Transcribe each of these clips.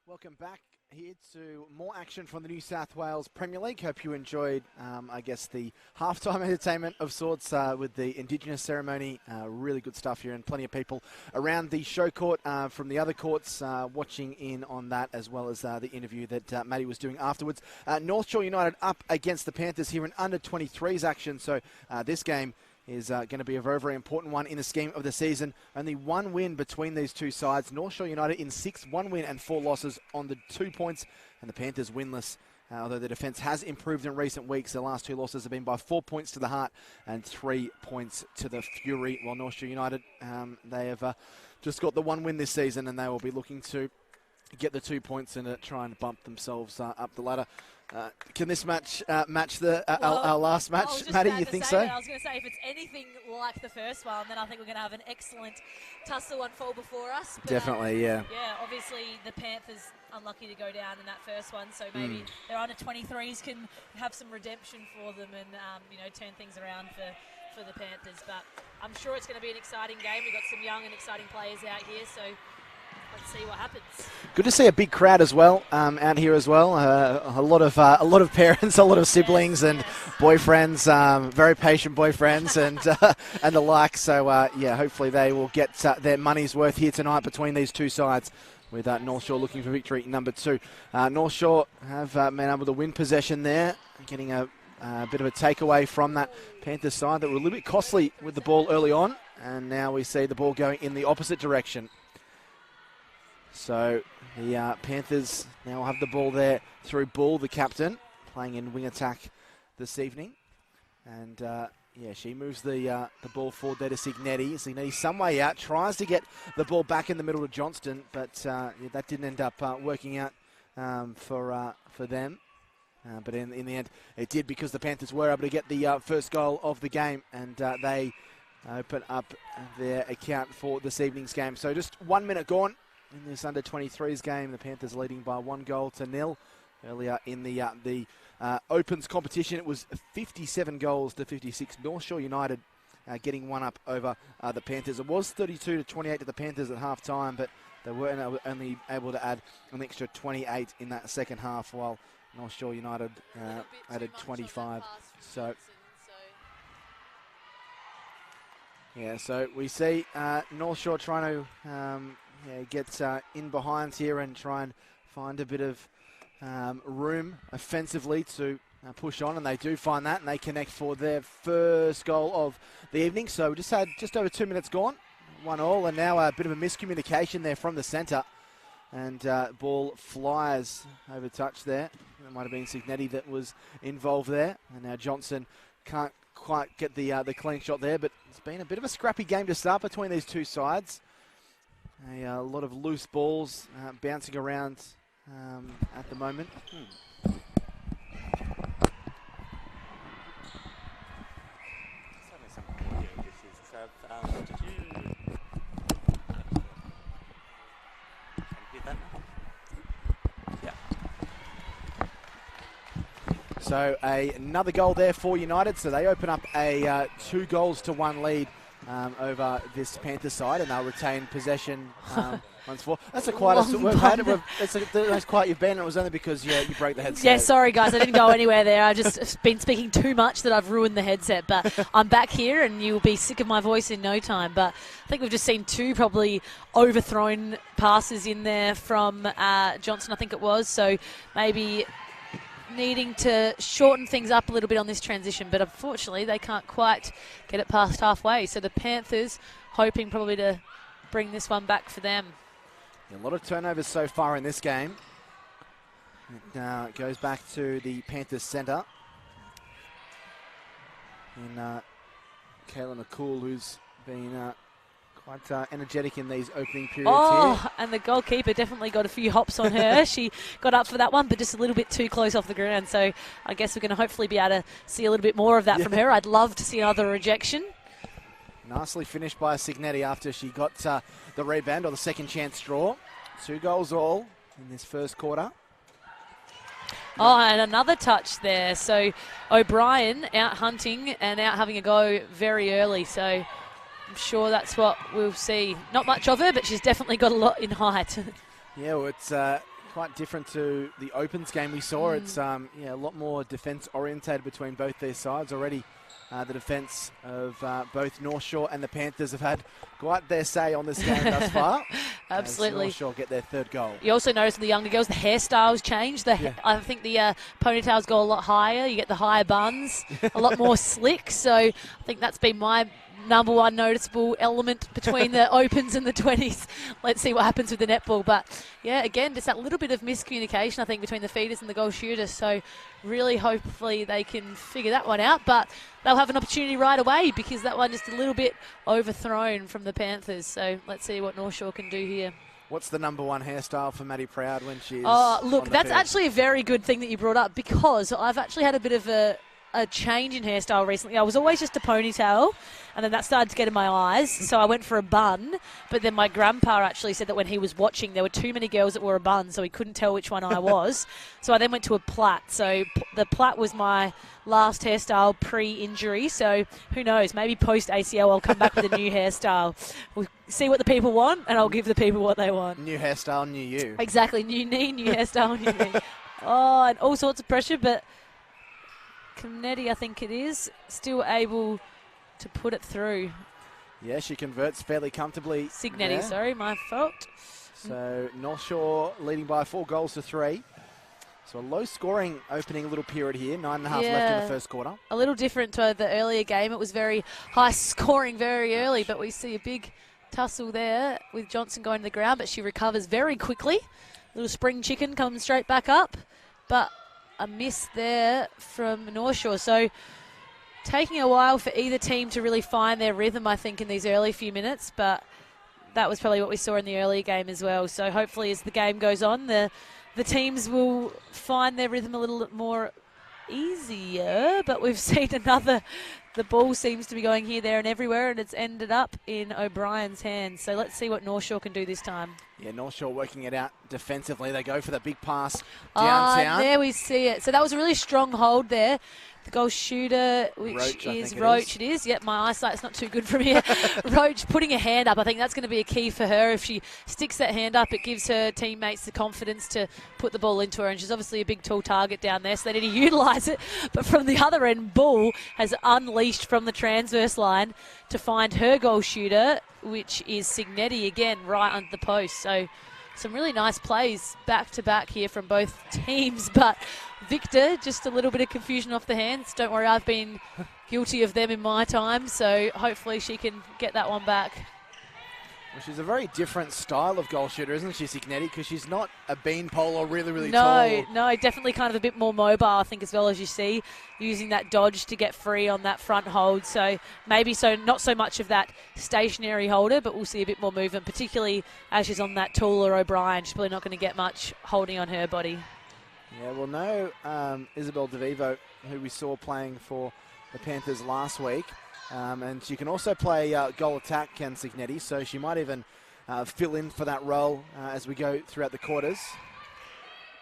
Welcome back here to more action from the New South Wales Premier League. Hope you enjoyed, the halftime entertainment of sorts with the Indigenous ceremony. Really good stuff here, and plenty of people around the ShowCourt from the other courts watching in on that, as well as the interview that Matty was doing afterwards. North Shore United up against the Panthers here in under-23s action, so this game is going to be a very, very important one in the scheme of the season. Only one win between these two sides. North Shore United in 6, 1 win and 4 losses on the 2 points, and the Panthers winless. Although the defence has improved in recent weeks, their last 2 losses have been by 4 points to the Heart and 3 points to the Fury. While North Shore United, they have just got the 1 win this season, and they will be looking to get the 2 points and try and bump themselves up the ladder. Can this match match our last match, Matty? You think so? I was going to say, if it's anything like the first one, then I think we're going to have an excellent tussle unfold before us. But, definitely, yeah. Yeah, obviously the Panthers unlucky to go down in that first one, so maybe their under-23s can have some redemption for them and turn things around for the Panthers. But I'm sure it's going to be an exciting game. We've got some young and exciting players out here, so let's see what happens. Good to see a big crowd as well out here as well. A lot of parents, a lot of siblings and boyfriends, very patient boyfriends and the like. So hopefully they will get their money's worth here tonight between these two sides. With North Shore looking for victory number 2. North Shore have been able to win possession there, getting a bit of a takeaway from that Panthers side that were a little bit costly with the ball early on, and now we see the ball going in the opposite direction. So the Panthers now have the ball there through Bull, the captain, playing in wing attack this evening. And she moves the ball forward there to Signetti. Signetti some way out, tries to get the ball back in the middle to Johnston, but that didn't end up working out for them. But in the end, it did, because the Panthers were able to get the first goal of the game, and they open up their account for this evening's game. So just 1 minute gone in this under-23s game. The Panthers leading by 1-0. Earlier in the Opens competition, it was 57 goals to 56. North Shore United getting one up over the Panthers. It was 32-28 to the Panthers at half-time, but they weren't only able to add an extra 28 in that second half, while North Shore United added 25. So we see North Shore trying to get in behind here and try and find a bit of room offensively to push on, and they do find that, and they connect for their first goal of the evening. So we just had just over 2 minutes gone, 1-1, and now a bit of a miscommunication there from the centre, and ball flies over touch there. It might have been Signetti that was involved there, and now Johnson can't quite get the clean shot there, but it's been a bit of a scrappy game to start between these two sides. A lot of loose balls bouncing around at the moment. So another goal there for United. So they open up a 2-1 lead over this Panthers side, and they'll retain possession once more. That's the quietest we've had. It's the most quiet you've been. It was only because you broke the headset. Yeah, sorry guys, I didn't go anywhere there. I've just been speaking too much that I've ruined the headset. But I'm back here, and you'll be sick of my voice in no time. But I think we've just seen 2 probably overthrown passes in there from Johnson, I think it was. So maybe needing to shorten things up a little bit on this transition, but unfortunately they can't quite get it past halfway. So the Panthers hoping probably to bring this one back for them. A lot of turnovers so far in this game. It goes back to the Panthers centre in Kayla McCool, who's been quite energetic in these opening periods here. And the goalkeeper definitely got a few hops on her. She got up for that one, but just a little bit too close off the ground. So I guess we're going to hopefully be able to see a little bit more of that from her. I'd love to see another rejection. Nicely finished by Signetti after she got the rebound, or the second chance draw. 2 goals all in this first quarter. And another touch there. So O'Brien out hunting and out having a go very early. So I'm sure that's what we'll see. Not much of her, but she's definitely got a lot in height. Yeah, well, it's quite different to the Opens game we saw. It's a lot more defence orientated between both these sides already. The defence of both North Shore and the Panthers have had quite their say on this game thus far. Absolutely. North Shore get their third goal. You also notice the younger girls, the hairstyles change. I think the ponytails go a lot higher. You get the higher buns, a lot more slick. So I think that's been my number one noticeable element between the Opens and the 20s. Let's see what happens with the netball. But, yeah, again, just that little bit of miscommunication, I think, between the feeders and the goal shooters. So really, hopefully, they can figure that one out. But they'll have an opportunity right away because that one just a little bit overthrown from the Panthers. So let's see what North Shore can do here. What's the number one hairstyle for Maddie Proud when she's look, on the that's field? actually a very good thing that you brought up because I've actually had a bit of a change in hairstyle recently. I was always just a ponytail, and then that started to get in my eyes, so I went for a bun. But then my grandpa actually said that when he was watching, there were too many girls that wore a bun, so he couldn't tell which one I was. So I then went to a plait. So the plait was my last hairstyle pre-injury. So who knows? Maybe post-ACL I'll come back with a new hairstyle. We'll see what the people want, and I'll give the people what they want. New hairstyle, new you. Exactly. New knee, new hairstyle, new knee. Oh, and all sorts of pressure, but Canetti, I think it is, still able to put it through. Yeah, she converts fairly comfortably. Signetti, sorry, my fault. So North Shore leading by 4-3. So a low-scoring opening little period here, 9.5 left in the first quarter. A little different to the earlier game. It was very high-scoring very early, but we see a big tussle there with Johnson going to the ground, but she recovers very quickly. Little spring chicken comes straight back up, but a miss there from North Shore. So taking a while for either team to really find their rhythm, I think, in these early few minutes, but that was probably what we saw in the earlier game as well. So hopefully as the game goes on, the teams will find their rhythm a little more easier, but we've seen the ball seems to be going here, there and everywhere, and it's ended up in O'Brien's hands. So let's see what North Shore can do this time. Yeah, North Shore working it out defensively. They go for the big pass downtown. There we see it. So that was a really strong hold there. The goal shooter, which is Roach, it is. Yep, my eyesight's not too good from here. Roach putting a hand up. I think that's going to be a key for her. If she sticks that hand up, it gives her teammates the confidence to put the ball into her. And she's obviously a big, tall target down there, so they need to utilise it. But from the other end, Bull has unleashed from the transverse line to find her goal shooter, which is Signetti again, right under the post. So some really nice plays back-to-back here from both teams, but Victor, just a little bit of confusion off the hands. Don't worry, I've been guilty of them in my time, so hopefully she can get that one back. Well, she's a very different style of goal shooter, isn't she, Signetti? Because she's not a beanpole or really tall. No, definitely kind of a bit more mobile, I think, as well, as you see, using that dodge to get free on that front hold. So maybe not so much of that stationary holder, but we'll see a bit more movement, particularly as she's on that taller O'Brien. She's probably not going to get much holding on her body. Yeah, well, no Isabel DeVivo, who we saw playing for the Panthers last week. And she can also play goal attack, Ken Signetti, so she might even fill in for that role as we go throughout the quarters.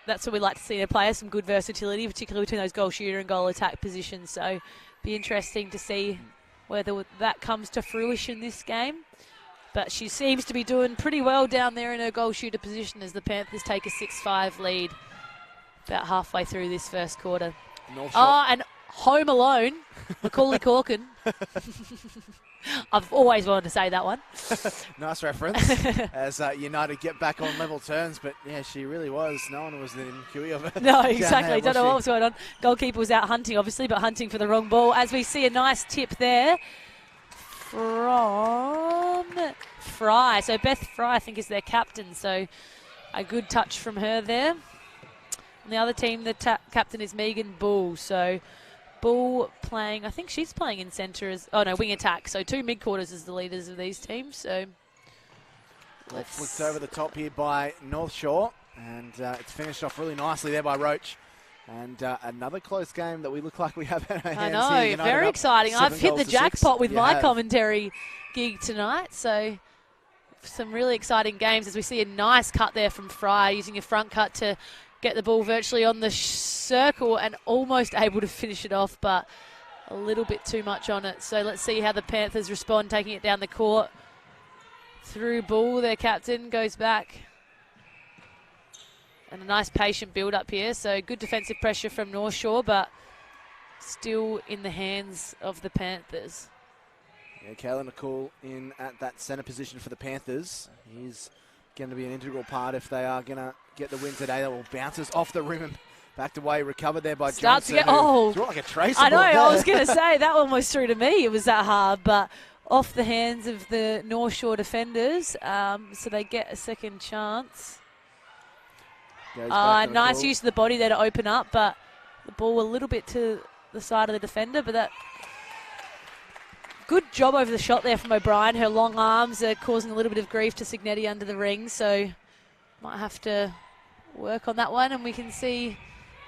That's what we like to see in a player, some good versatility, particularly between those goal shooter and goal attack positions. So be interesting to see whether that comes to fruition this game. But she seems to be doing pretty well down there in her goal shooter position as the Panthers take a 6-5 lead about halfway through this first quarter. And home alone, Macaulay Corkin. I've always wanted to say that one. Nice reference. As United get back on level terms, but yeah, she really was. No one was in queue of it. No, exactly. Don't know what was going on. Goalkeeper was out hunting, obviously, but hunting for the wrong ball. As we see a nice tip there from Fry. So Beth Fry, I think, is their captain. So a good touch from her there. On the other team, the captain is Megan Bull. So Bull playing, I think she's playing in centre as, wing attack. So two mid-quarters as the leaders of these teams. So flicked over the top here by North Shore. And it's finished off really nicely there by Roach. And another close game that we look like we have in our hands. I know, very exciting. I've hit the jackpot with my commentary gig tonight. So some really exciting games as we see a nice cut there from Fry, using a front cut to get the ball virtually on the circle and almost able to finish it off, but a little bit too much on it. So let's see how the Panthers respond, taking it down the court. Through Bull, their captain, goes back. And a nice patient build-up here. So good defensive pressure from North Shore, but still in the hands of the Panthers. Yeah, Kayla Nicole in at that centre position for the Panthers. He's going to be an integral part if they are going to get the win today. That will bounces off the rim and backed away, recovered there by Starts Johnson. To get, oh, like a traceable. I know, there. I was going to say, that almost threw to me. It was that hard, but off the hands of the North Shore defenders, so they get a second chance. Nice use of the body there to open up, but the ball a little bit to the side of the defender, but that good job over the shot there from O'Brien. Her long arms are causing a little bit of grief to Signetti under the ring, so might have to work on that one, and we can see,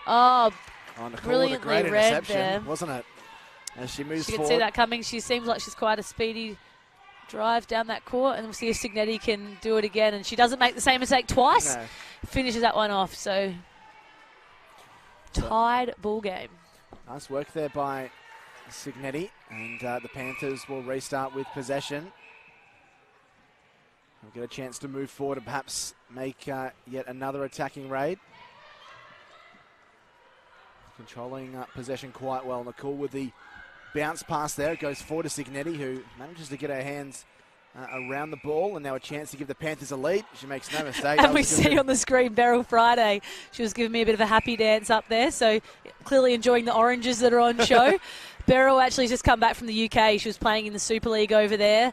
brilliantly great read interception, there. wasn't it? As she moves She forward. can see that coming. She seems like she's quite a speedy drive down that court, and we'll see if Signetti can do it again, and she doesn't make the same mistake twice. No. Finishes that one off, so tied ball game. Nice work there by Signetti, and the Panthers will restart with possession. We'll get a chance to move forward and perhaps make yet another attacking raid. Controlling possession quite well. Nicole with the bounce pass there. It goes forward to Signetti, who manages to get her hands around the ball, and now a chance to give the Panthers a lead. She makes no mistake. And we see on the screen Beryl Friday. She was giving me a bit of a happy dance up there, so clearly enjoying the oranges that are on show. Beryl actually just come back from the UK. She was playing in the Super League over there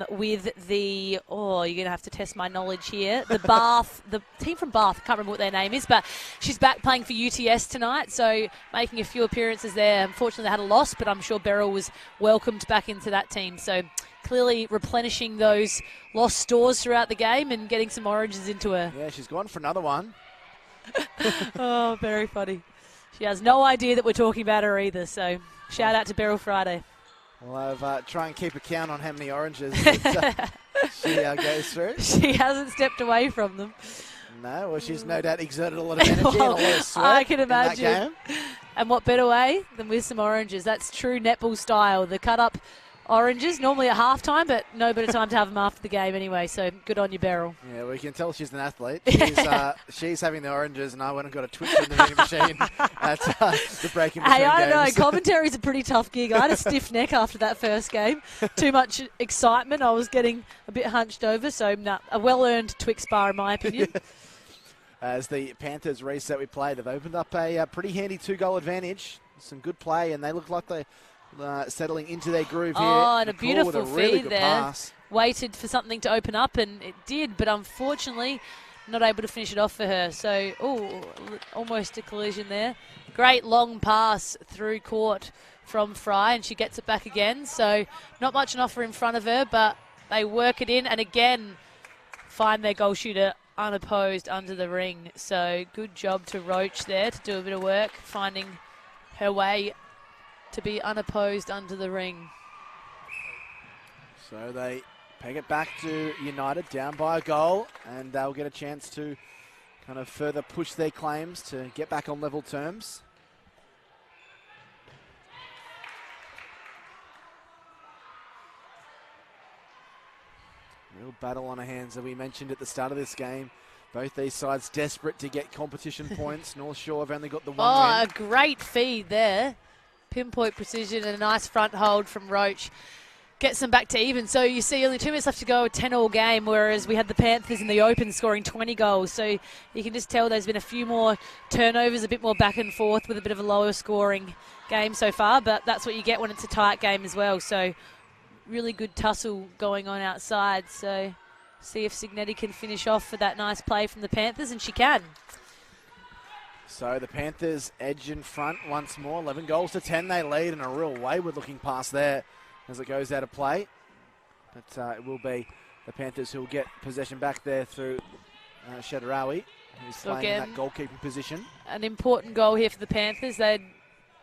with the, you're going to have to test my knowledge here, the team from Bath. I can't remember what their name is, but she's back playing for UTS tonight, so making a few appearances there. Unfortunately, they had a loss, but I'm sure Beryl was welcomed back into that team. So clearly replenishing those lost stores throughout the game and getting some oranges into her. Yeah, she's gone for another one. Oh, very funny. She has no idea that we're talking about her either, so shout out to Beryl Friday. Well, I've try and keep a count on how many oranges she goes through. She hasn't stepped away from them. No, well, she's no doubt exerted a lot of energy and a lot of sweat I can imagine. in that game. And what better way than with some oranges? That's true netball style. The cut-up oranges, normally at halftime, but no better time to have them after the game anyway, so good on you, Beryl. Yeah, we can tell she's an athlete. She's having the oranges, and I went and got a twitch in the vending machine at the breaking between Hey, I don't games. know. Commentary's a pretty tough gig. I had a stiff neck after that first game. Too much excitement. I was getting a bit hunched over, so a well-earned Twix bar, in my opinion. As the Panthers reset we played, they've opened up a pretty handy 2-goal advantage. Some good play, and they look like they're settling into their groove here. And a Nicole beautiful with a really feed good there. pass. Waited for something to open up, and it did, but unfortunately not able to finish it off for her. So, almost a collision there. Great long pass through court from Fry, and she gets it back again. So not much an offer in front of her, but they work it in, and again find their goal shooter unopposed under the ring. So good job to Roach there to do a bit of work, finding her way to be unopposed under the ring. So they peg it back to United, down by a goal, and they'll get a chance to kind of further push their claims to get back on level terms. Real battle on our hands, as we mentioned at the start of this game. Both these sides desperate to get competition points. North Shore have only got the one win. A great feed there. Pinpoint precision and a nice front hold from Roach. Gets them back to even. So you see only 2 minutes left to go, a 10-all game, whereas we had the Panthers in the open scoring 20 goals. So you can just tell there's been a few more turnovers, a bit more back and forth with a bit of a lower scoring game so far. But that's what you get when it's a tight game as well. So really good tussle going on outside. So see if Signetti can finish off for that nice play from the Panthers, and she can. So the Panthers edge in front once more. 11 goals to 10 they lead, and a real wayward-looking pass there as it goes out of play. But it will be the Panthers who will get possession back there through Shedarawi, who's playing in that goalkeeping position. An important goal here for the Panthers. They'd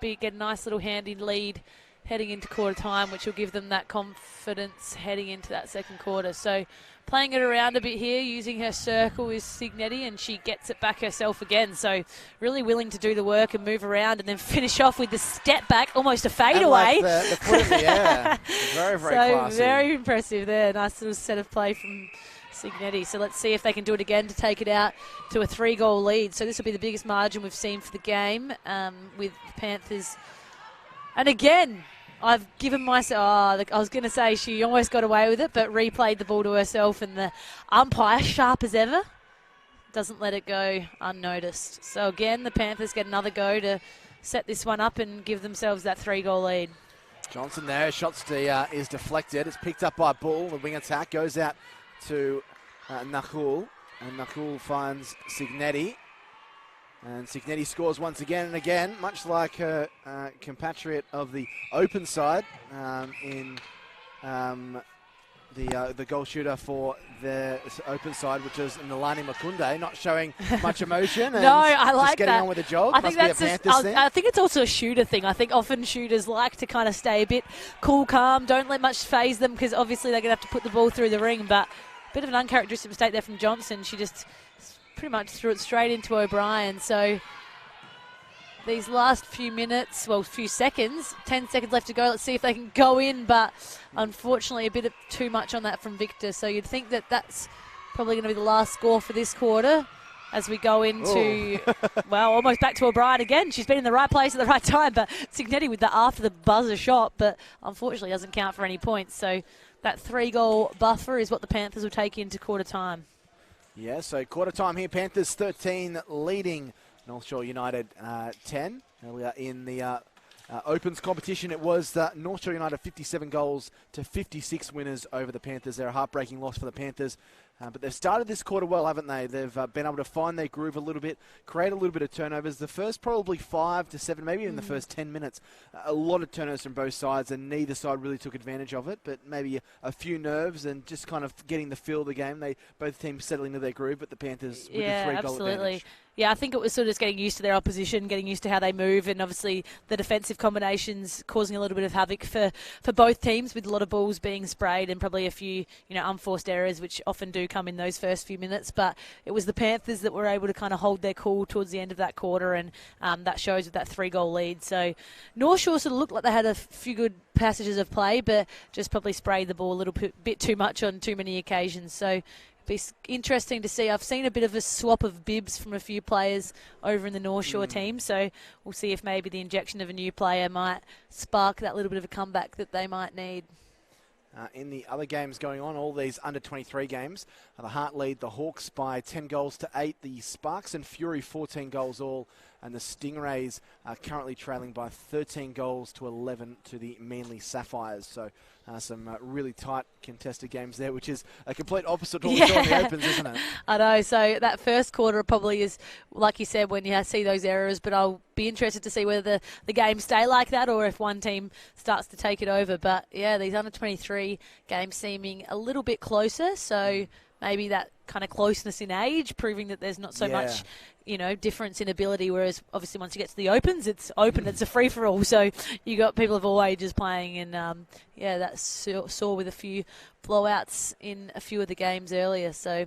get a nice little handy lead heading into quarter time, which will give them that confidence heading into that second quarter. So playing it around a bit here, using her circle is Signetti, and she gets it back herself again. So really willing to do the work and move around and then finish off with the step back, almost a fade away. Like the foot in the air. Very, very classy. Very impressive there. Nice little set of play from Signetti. So let's see if they can do it again to take it out to a 3-goal lead. So this will be the biggest margin we've seen for the game with the Panthers. And again, I've given myself, I was going to say she almost got away with it, but replayed the ball to herself, and the umpire, sharp as ever, doesn't let it go unnoticed. So again, the Panthers get another go to set this one up and give themselves that 3-goal lead. Johnson there, is deflected. It's picked up by Bull. The wing attack goes out to Nahul, and Nahul finds Signetti. And Signetti scores once again and again, much like her compatriot of the open side in the goal shooter for the open side, which is Nalani Makunde, not showing much emotion. And no, I like just getting that. on with the job. I think I think it's also a shooter thing. I think often shooters like to kind of stay a bit cool, calm, don't let much phase them, because obviously they're going to have to put the ball through the ring. But a bit of an uncharacteristic mistake there from Johnson. She just pretty much threw it straight into O'Brien. So these last few minutes, well, few seconds, 10 seconds left to go. Let's see if they can go in, but unfortunately a bit of too much on that from Victor. So you'd think that that's probably going to be the last score for this quarter as we go into, well, almost back to O'Brien again. She's been in the right place at the right time, but Signetti with the after the buzzer shot, but unfortunately doesn't count for any points. So that 3-goal buffer is what the Panthers will take into quarter time. Yeah, so quarter time here, Panthers 13 leading North Shore United 10. Earlier in the Opens competition, it was North Shore United 57 goals to 56 winners over the Panthers. They're a heartbreaking loss for the Panthers. But they've started this quarter well, haven't they? They've been able to find their groove a little bit, create a little bit of turnovers. The first probably 5 to 7, maybe even the first 10 minutes, a lot of turnovers from both sides, and neither side really took advantage of it. But maybe a few nerves and just kind of getting the feel of the game. Both teams settling into their groove, but the Panthers with the 3-goal advantage. Yeah, I think it was sort of just getting used to their opposition, getting used to how they move, and obviously the defensive combinations causing a little bit of havoc for both teams, with a lot of balls being sprayed and probably a few unforced errors, which often do come in those first few minutes. But it was the Panthers that were able to kind of hold their cool towards the end of that quarter, and that shows with that 3-goal lead. So North Shore sort of looked like they had a few good passages of play, but just probably sprayed the ball a little bit too much on too many occasions. So be interesting to see. I've seen a bit of a swap of bibs from a few players over in the North Shore team, so we'll see if maybe the injection of a new player might spark that little bit of a comeback that they might need. In the other games going on, all these under-23 games, the Heart lead the Hawks by 10 goals to 8, the Sparks and Fury 14 goals all, and the Stingrays are currently trailing by 13 goals to 11 to the Manly Sapphires. So some really tight contested games there, which is a complete opposite to what we saw in the Opens, isn't it? I know. So that first quarter probably is, like you said, when you see those errors, but I'll be interested to see whether the games stay like that or if one team starts to take it over. But, yeah, these under-23 games seeming a little bit closer, so maybe that kind of closeness in age, proving that there's not so much, difference in ability, whereas obviously once you get to the Opens, it's open, it's a free-for-all, so you got people of all ages playing, and that saw with a few blowouts in a few of the games earlier. So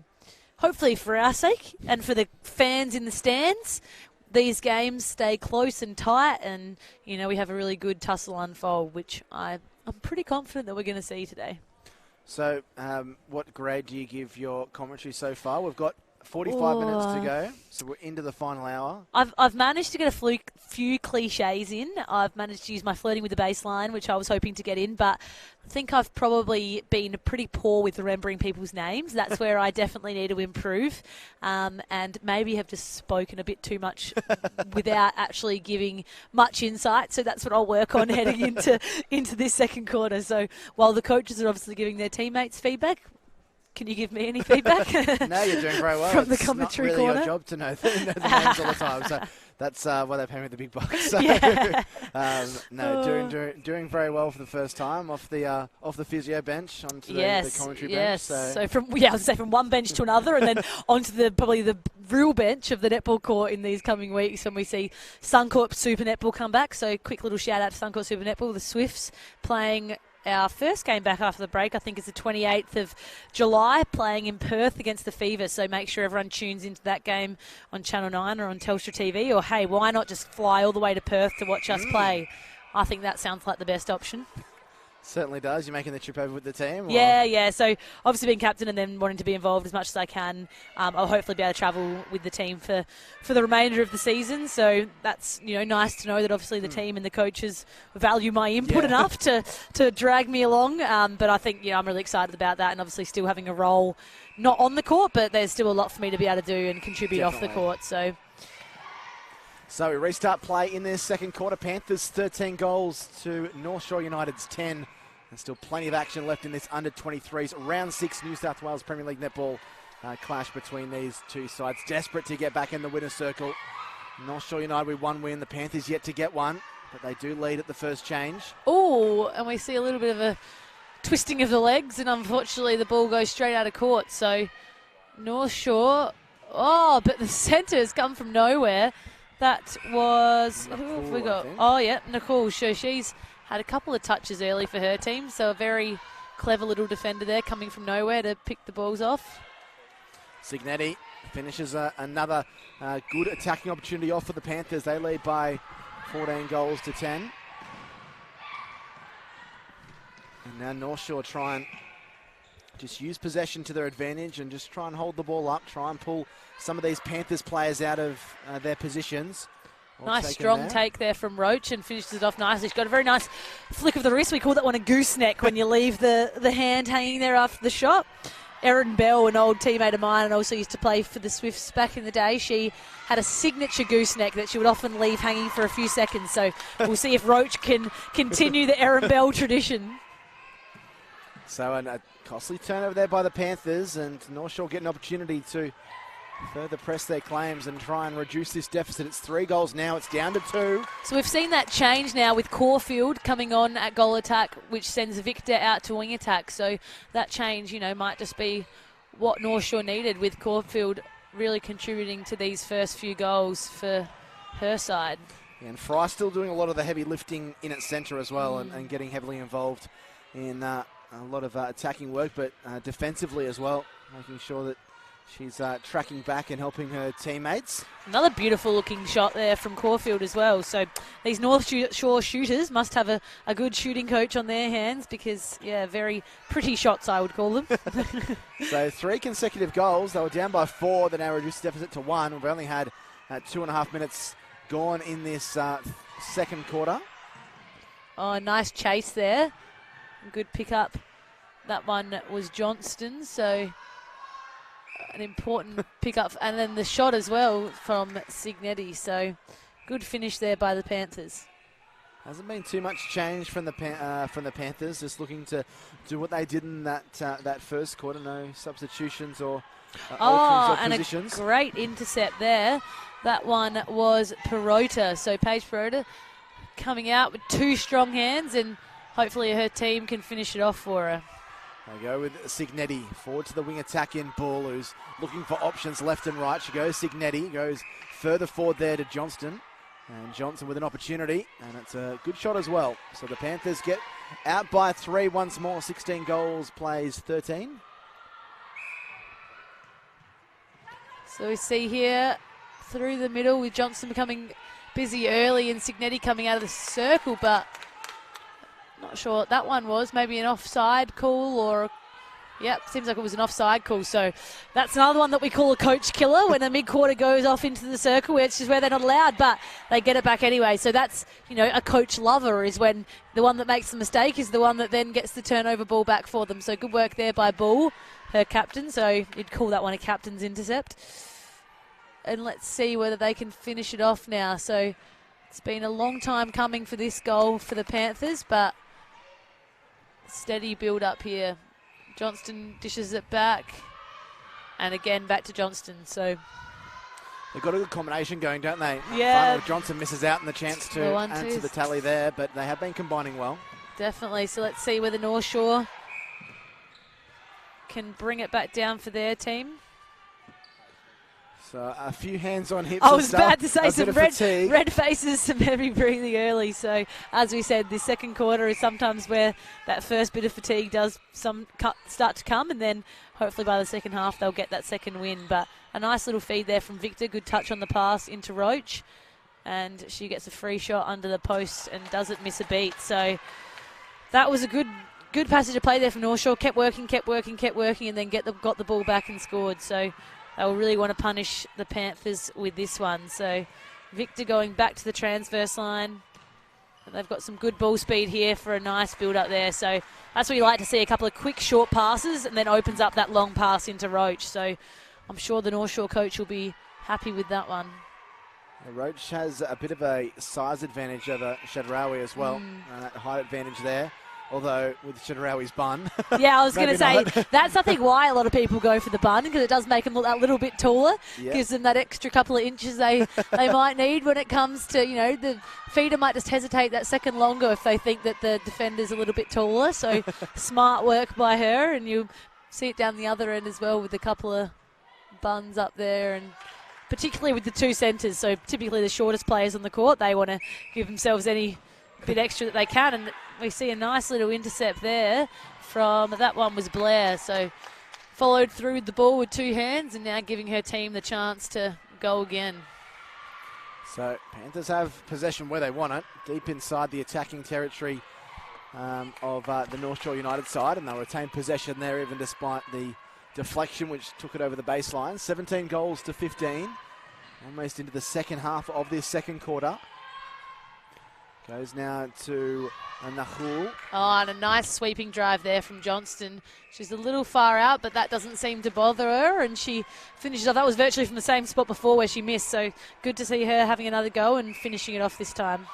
hopefully for our sake and for the fans in the stands, these games stay close and tight, and we have a really good tussle unfold, which I'm pretty confident that we're going to see today. So what grade do you give your commentary so far? We've got 45 minutes to go, so we're into the final hour. I've managed to get a few cliches in. I've managed to use my flirting with the baseline, which I was hoping to get in, but I think I've probably been pretty poor with remembering people's names. That's where I definitely need to improve, and maybe have just spoken a bit too much without actually giving much insight. So that's what I'll work on heading into this second quarter. So while the coaches are obviously giving their teammates feedback, can you give me any feedback? No, you're doing very well. From the commentary corner. It's not really corner. your job to know the names all the time. So that's why they pay me the big bucks. So, doing very well for the first time off the physio bench onto the commentary bench. So from one bench to another, and then onto probably the real bench of the netball court in these coming weeks when we see ShowCourt Super Netball come back. So quick little shout out to ShowCourt Super Netball, the Swifts playing our first game back after the break. I think it's the 28th of July, playing in Perth against the Fever. So make sure everyone tunes into that game on Channel 9 or on Telstra TV. Or, hey, why not just fly all the way to Perth to watch us play? I think that sounds like the best option. Certainly does. You're making the trip over with the team? Or? Yeah. So obviously being captain and then wanting to be involved as much as I can. I'll hopefully be able to travel with the team for the remainder of the season. So that's nice to know that obviously the team and the coaches value my input enough to drag me along. But I think I'm really excited about that, and obviously still having a role not on the court, but there's still a lot for me to be able to do and contribute off the court. So we restart play in this second quarter. Panthers 13 goals to North Shore United's 10. There's still plenty of action left in this under-23s. Round 6 New South Wales Premier League netball clash between these two sides. Desperate to get back in the winner's circle. North Shore United with 1 win. The Panthers yet to get one, but they do lead at the first change. Oh, and we see a little bit of a twisting of the legs, and unfortunately the ball goes straight out of court. So North Shore, but the centre has come from nowhere. That was, who have we got? Nicole. So she's had a couple of touches early for her team. So a very clever little defender there coming from nowhere to pick the balls off. Signetti finishes another good attacking opportunity off for the Panthers. They lead by 14 goals to 10. And now North Shore try and just use possession to their advantage and just try and hold the ball up, try and pull some of these Panthers players out of their positions. Nice strong take there from Roach, and finishes it off nicely. She's got a very nice flick of the wrist. We call that one a gooseneck when you leave the hand hanging there after the shot. Erin Bell, an old teammate of mine and also used to play for the Swifts back in the day, she had a signature gooseneck that she would often leave hanging for a few seconds. So we'll see if Roach can continue the Erin Bell tradition. So a costly turnover there by the Panthers, and North Shore get an opportunity to further press their claims and try and reduce this deficit. It's 3 goals now. It's down to 2. So we've seen that change now with Caulfield coming on at goal attack, which sends Victor out to wing attack. So that change, might just be what North Shore needed, with Caulfield really contributing to these first few goals for her side. Yeah, and Fry still doing a lot of the heavy lifting in its centre as well, and getting heavily involved in a lot of attacking work, but defensively as well, making sure that she's tracking back and helping her teammates. Another beautiful looking shot there from Caulfield as well. So these North Shore shooters must have a good shooting coach on their hands, because, very pretty shots, I would call them. So 3 consecutive goals. They were down by 4. They now reduced the deficit to 1. We've only had 2.5 minutes gone in this second quarter. Oh, nice chase there. Good pick up. That one was Johnston, so an important pick up. And then the shot as well from Signetti. So good finish there by the Panthers. Hasn't been too much change from the Panthers. Just looking to do what they did in that first quarter. No substitutions or alterings of positions. And a great intercept there. That one was Perota. So Paige Perota coming out with 2 strong hands, and hopefully her team can finish it off for her. They go with Signetti forward to the wing attack in Bull, who's looking for options left and right. She goes Signetti, goes further forward there to Johnston. And Johnson with an opportunity, and it's a good shot as well. So the Panthers get out by 3 once more. 16 goals, plays 13. So we see here through the middle with Johnson becoming busy early and Signetti coming out of the circle, but not sure what that one was. Maybe an offside call, or seems like it was an offside call. So that's another one that we call a coach killer, when a mid-quarter goes off into the circle, which is where they're not allowed, but they get it back anyway. So that's, a coach lover, is when the one that makes the mistake is the one that then gets the turnover ball back for them. So good work there by Bull, her captain. So you'd call that one a captain's intercept. And let's see whether they can finish it off now. So it's been a long time coming for this goal for the Panthers, but steady build up here. Johnston dishes it back, and again back to Johnston. So they've got a good combination going, don't they? Yeah. Finally, Johnson misses out in the chance to add to the tally there, but they have been combining well. Definitely. So let's see whether North Shore can bring it back down for their team. So a few hands on hips. I was about to say some red faces, some heavy breathing early. So as we said, this second quarter is sometimes where that first bit of fatigue does start to come, and then hopefully by the second half they'll get that second win. But a nice little feed there from Victor. Good touch on the pass into Roach, and she gets a free shot under the post and doesn't miss a beat. So that was a good passage of play there from North Shore. Kept working, and then got the ball back and scored. So they'll really want to punish the Panthers with this one. So Victor going back to the transverse line. And they've got some good ball speed here for a nice build-up there. So that's what you like to see, a couple of quick, short passes, and then opens up that long pass into Roach. So I'm sure the North Shore coach will be happy with that one. Roach has a bit of a size advantage over Shadrawi as well. That height advantage there. Although with Shadrawi's bun. Yeah, I was going to say, that's I think why a lot of people go for the bun, because it does make them look that little bit taller. Yep. Gives them that extra couple of inches they might need when it comes to, the feeder might just hesitate that second longer if they think that the defender's a little bit taller. So smart work by her, and you see it down the other end as well with a couple of buns up there, and particularly with the two centres. So typically the shortest players on the court, they want to give themselves any bit extra that they can, and we see a nice little intercept there from, that one was Blair, so followed through with the ball with two hands and now giving her team the chance to go again. So Panthers have possession where they want it, deep inside the attacking territory of the North Shore United side, and they'll retain possession there even despite the deflection which took it over the baseline. 17 goals to 15, almost into the second half of this second quarter. Goes now to Nahul. Oh, and a nice sweeping drive there from Johnston. She's a little far out, but that doesn't seem to bother her, and she finishes off. That was virtually from the same spot before where she missed, so good to see her having another go and finishing it off this time.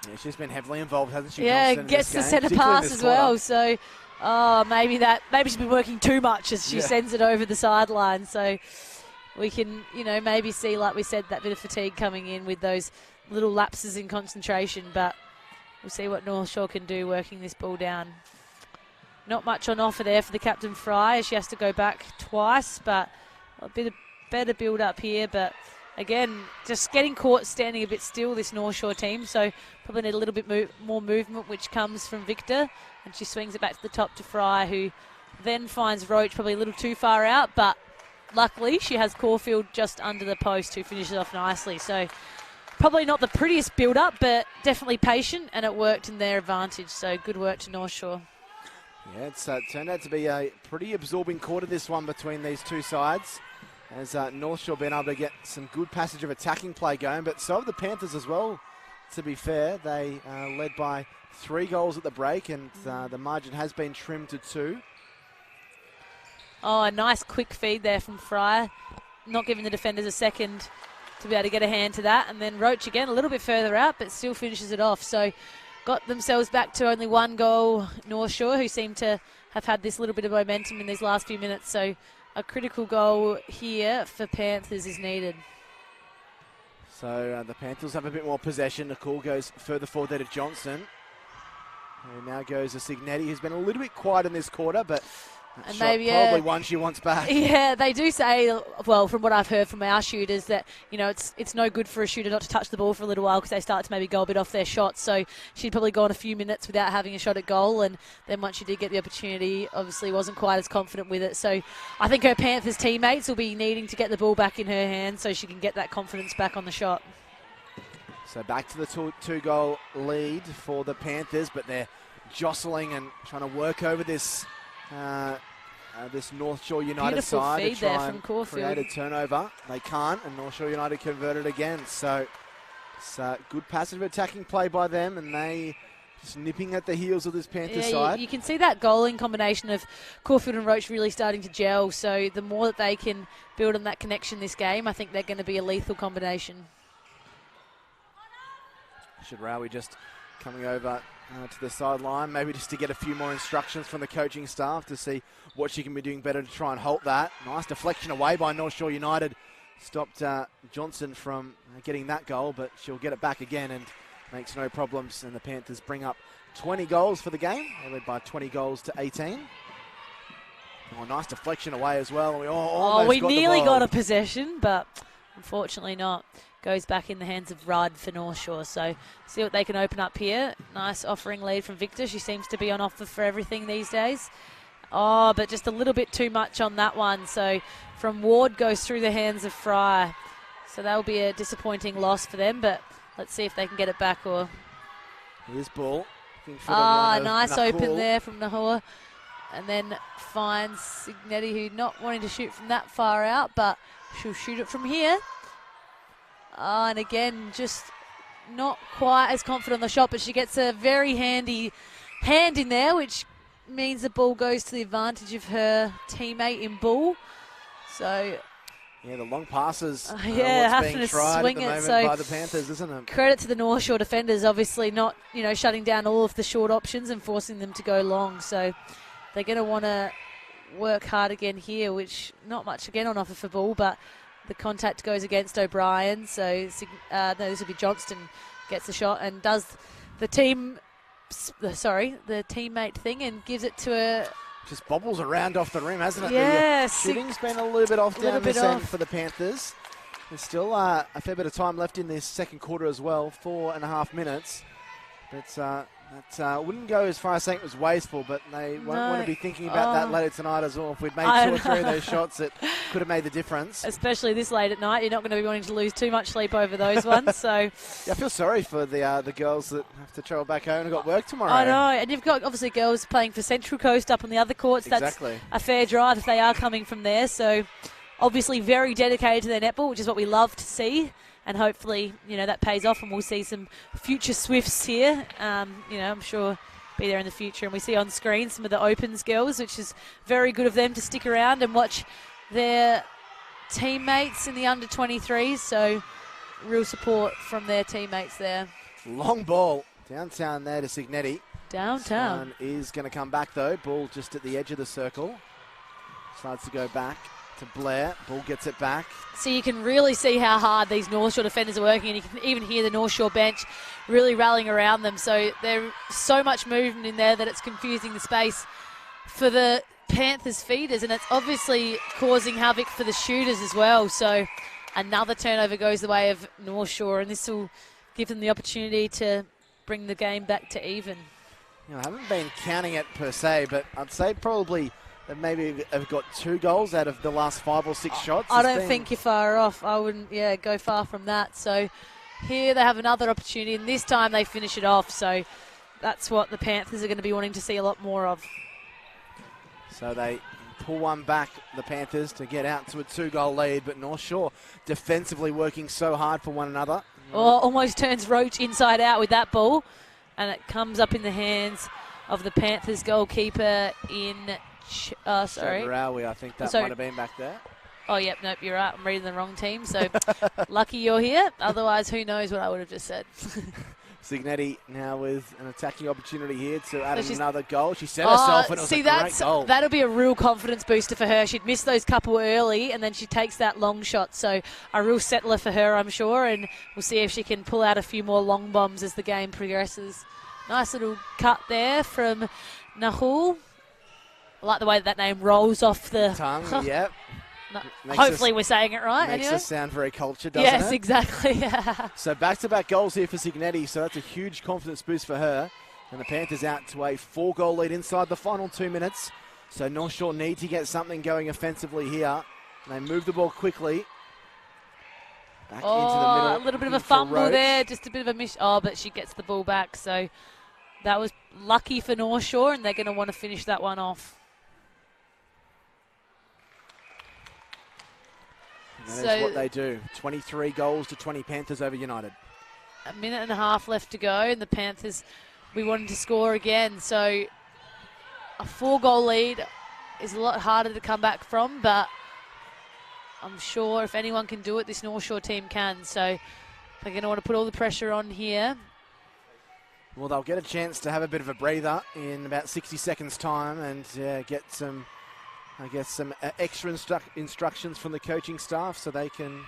Yeah, she's been heavily involved, hasn't she? Yeah, Johnston, gets the centre pass as well, so maybe she's been working too much as she sends it over the sideline, so we can, maybe see, like we said, that bit of fatigue coming in with those little lapses in concentration, but we'll see what North Shore can do working this ball down. Not much on offer there for the captain Fry, as she has to go back twice, but a bit of better build up here, but again, just getting caught standing a bit still, this North Shore team, so probably need a little bit more movement, which comes from Victor, and she swings it back to the top to Fry, who then finds Roach probably a little too far out, but luckily she has Caulfield just under the post, who finishes off nicely, so probably not the prettiest build-up, but definitely patient, and it worked in their advantage. So good work to North Shore. Yeah, it's turned out to be a pretty absorbing quarter, this one, between these two sides. As North Shore been able to get some good passage of attacking play going, but so have the Panthers as well, to be fair. They led by 3 goals at the break, and the margin has been trimmed to 2. Oh, a nice quick feed there from Fryer. Not giving the defenders a second to be able to get a hand to that, and then Roach again a little bit further out, but still finishes it off. So got themselves back to only 1 goal, North Shore, who seem to have had this little bit of momentum in these last few minutes. So a critical goal here for Panthers is needed. So the Panthers have a bit more possession. The call goes further forward there to Johnson, who now goes to Signetti, who's been a little bit quiet in this quarter, but and maybe probably one she wants back. Yeah, they do say, well, from what I've heard from our shooters, that it's no good for a shooter not to touch the ball for a little while because they start to maybe go a bit off their shots. So she'd probably gone a few minutes without having a shot at goal, and then once she did get the opportunity, obviously wasn't quite as confident with it. So I think her Panthers teammates will be needing to get the ball back in her hands so she can get that confidence back on the shot. So back to the 2-goal lead for the Panthers, but they're jostling and trying to work over this this North Shore United beautiful side feed to try there from and Caulfield. create a turnover. They can't, and North Shore United converted again. So it's good passive attacking play by them, and they just nipping at the heels of this Panthers side. You can see that goaling combination of Caulfield and Roach really starting to gel. So the more that they can build on that connection this game, I think they're going to be a lethal combination. Shadrawi just coming over to the sideline, maybe just to get a few more instructions from the coaching staff to see what she can be doing better to try and halt that. Nice deflection away by North Shore United. Stopped Johnson from getting that goal, but she'll get it back again and makes no problems. And the Panthers bring up 20 goals for the game. They led by 20 goals to 18. Oh, nice deflection away as well. We nearly got a possession, but unfortunately not. Goes back in the hands of Rudd for North Shore. So see what they can open up here. Nice offering lead from Victor. She seems to be on offer for everything these days. Oh, but just a little bit too much on that one. So from Ward goes through the hands of Fry. So that'll be a disappointing loss for them, but let's see if they can get it back. Or here's ball Looking for the run of nice Nahul. open there from Nahua. And then finds Signetti, who not wanting to shoot from that far out, but she'll shoot it from here. And again, just not quite as confident on the shot, but she gets a very handy hand in there, which means the ball goes to the advantage of her teammate in ball. So yeah, the long passes. Having what's to being tried swing at the it. moment So by the Panthers, isn't it? credit to the North Shore defenders, obviously not, shutting down all of the short options and forcing them to go long. So they're going to want to work hard again here, which not much again on offer for ball, but the contact goes against O'Brien. So this will be Johnston gets the shot and does the teammate thing and gives it to her. Just bobbles around off the rim, hasn't it? Yes. The shooting's been a little bit off down this end for the Panthers. There's still a fair bit of time left in this second quarter as well, 4.5 minutes. But that wouldn't go as far as saying it was wasteful, but they won't want to be thinking about that later tonight as well. If we'd made 2 or 3 of those shots, it could have made the difference. Especially this late at night, you're not going to be wanting to lose too much sleep over those ones. So yeah, I feel sorry for the girls that have to travel back home and got work tomorrow. I know, and you've got obviously girls playing for Central Coast up on the other courts. Exactly. That's a fair drive if they are coming from there. So obviously very dedicated to their netball, which is what we love to see. And hopefully, that pays off and we'll see some future Swifts here. I'm sure be there in the future. And we see on screen some of the Opens girls, which is very good of them to stick around and watch their teammates in the under-23s. So real support from their teammates there. Long ball downtown there to Signetti. Downtown. This one is going to come back though. Ball just at the edge of the circle. Decides to go back to Blair. Ball gets it back. So you can really see how hard these North Shore defenders are working, and you can even hear the North Shore bench really rallying around them. So there's so much movement in there that it's confusing the space for the Panthers feeders, and it's obviously causing havoc for the shooters as well. So another turnover goes the way of North Shore, and this will give them the opportunity to bring the game back to even. I haven't been counting it per se, but I'd say probably they maybe have got 2 goals out of the last 5 or 6 shots. I don't think you're far off. I wouldn't, go far from that. So here they have another opportunity, and this time they finish it off. So that's what the Panthers are going to be wanting to see a lot more of. So they pull one back, the Panthers, to get out to a 2-goal lead, but North Shore defensively working so hard for one another. Almost turns Roach inside out with that ball, and it comes up in the hands of the Panthers goalkeeper in... Rawi, I think that might have been back there. Oh, yep, nope, you're right. I'm reading the wrong team, so lucky you're here. Otherwise, who knows what I would have just said. Signetti now with an attacking opportunity here to add another goal. She set herself, and it was a great goal. That'll be a real confidence booster for her. She'd missed those couple early, and then she takes that long shot. So a real settler for her, I'm sure, and we'll see if she can pull out a few more long bombs as the game progresses. Nice little cut there from Nahul. I like the way that name rolls off the tongue. Yep. Hopefully we're saying it right. Makes anyway. us sound very cultured, doesn't it? Yes, exactly. So back-to-back goals here for Signetti, so that's a huge confidence boost for her. And the Panthers out to a 4-goal lead inside the final 2 minutes. So North Shore need to get something going offensively here. And they move the ball quickly. Back into the middle. A little bit of a fumble there, just a bit of a miss. But she gets the ball back. So that was lucky for North Shore, and they're going to want to finish that one off. And that is what they do. 23 goals to 20 Panthers over United. A minute and a half left to go, and the Panthers, we wanted to score again. So a 4-goal lead is a lot harder to come back from, but I'm sure if anyone can do it, this North Shore team can. So they're going to want to put all the pressure on here. Well, they'll get a chance to have a bit of a breather in about 60 seconds' time and get some extra instructions from the coaching staff so they can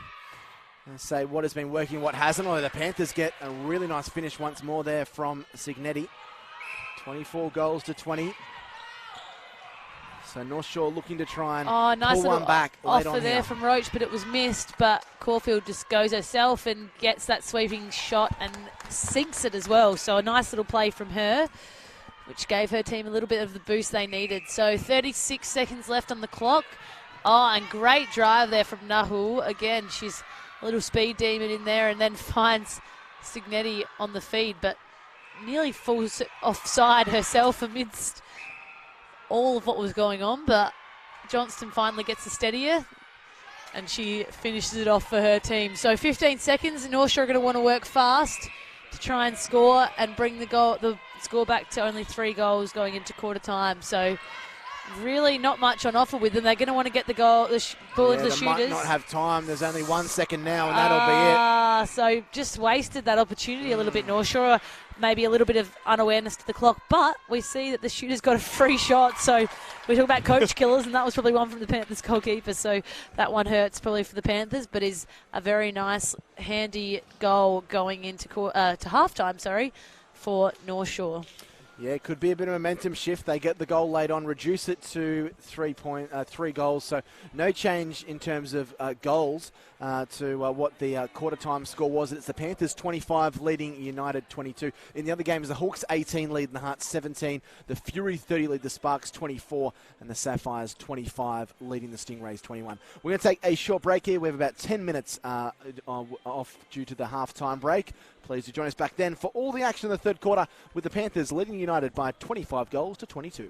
say what has been working, what hasn't. Although the Panthers get a really nice finish once more there from Signetti. 24 goals to 20. So North Shore looking to try and nice pull one back late offer on there here. from Roach, but it was missed. But Caulfield just goes herself and gets that sweeping shot and sinks it as well. So a nice little play from her, which gave her team a little bit of the boost they needed. So 36 seconds left on the clock. And great drive there from Nahul. Again, she's a little speed demon in there and then finds Signetti on the feed. But nearly offside herself amidst all of what was going on, but Johnston finally gets the steadier and she finishes it off for her team. So 15 seconds, North Shore are going to want to work fast to try and score and bring the score back to only 3 goals going into quarter time. So really not much on offer with them. They're going to want to get the ball into the shooters. Might not have time. There's only 1 second now, and that'll be it. So just wasted that opportunity a little bit, North Shore. Maybe a little bit of unawareness to the clock, but we see that the shooter's got a free shot. So we talk about coach killers, and that was probably one from the Panthers goalkeeper. So that one hurts probably for the Panthers, but is a very nice, handy goal going into to halftime. For North Shore. Yeah, it could be a bit of a momentum shift. They get the goal late on, reduce it to 3 goals. So no change in terms of goals to what the quarter time score was. It's the Panthers 25 leading United 22. In the other games, the Hawks 18 lead the Hearts 17. The Fury 30 lead the Sparks 24. And the Sapphires 25 leading the Stingrays 21. We're going to take a short break here. We have about 10 minutes off due to the halftime break. Please do join us back then for all the action in the third quarter with the Panthers leading United by 25 goals to 22.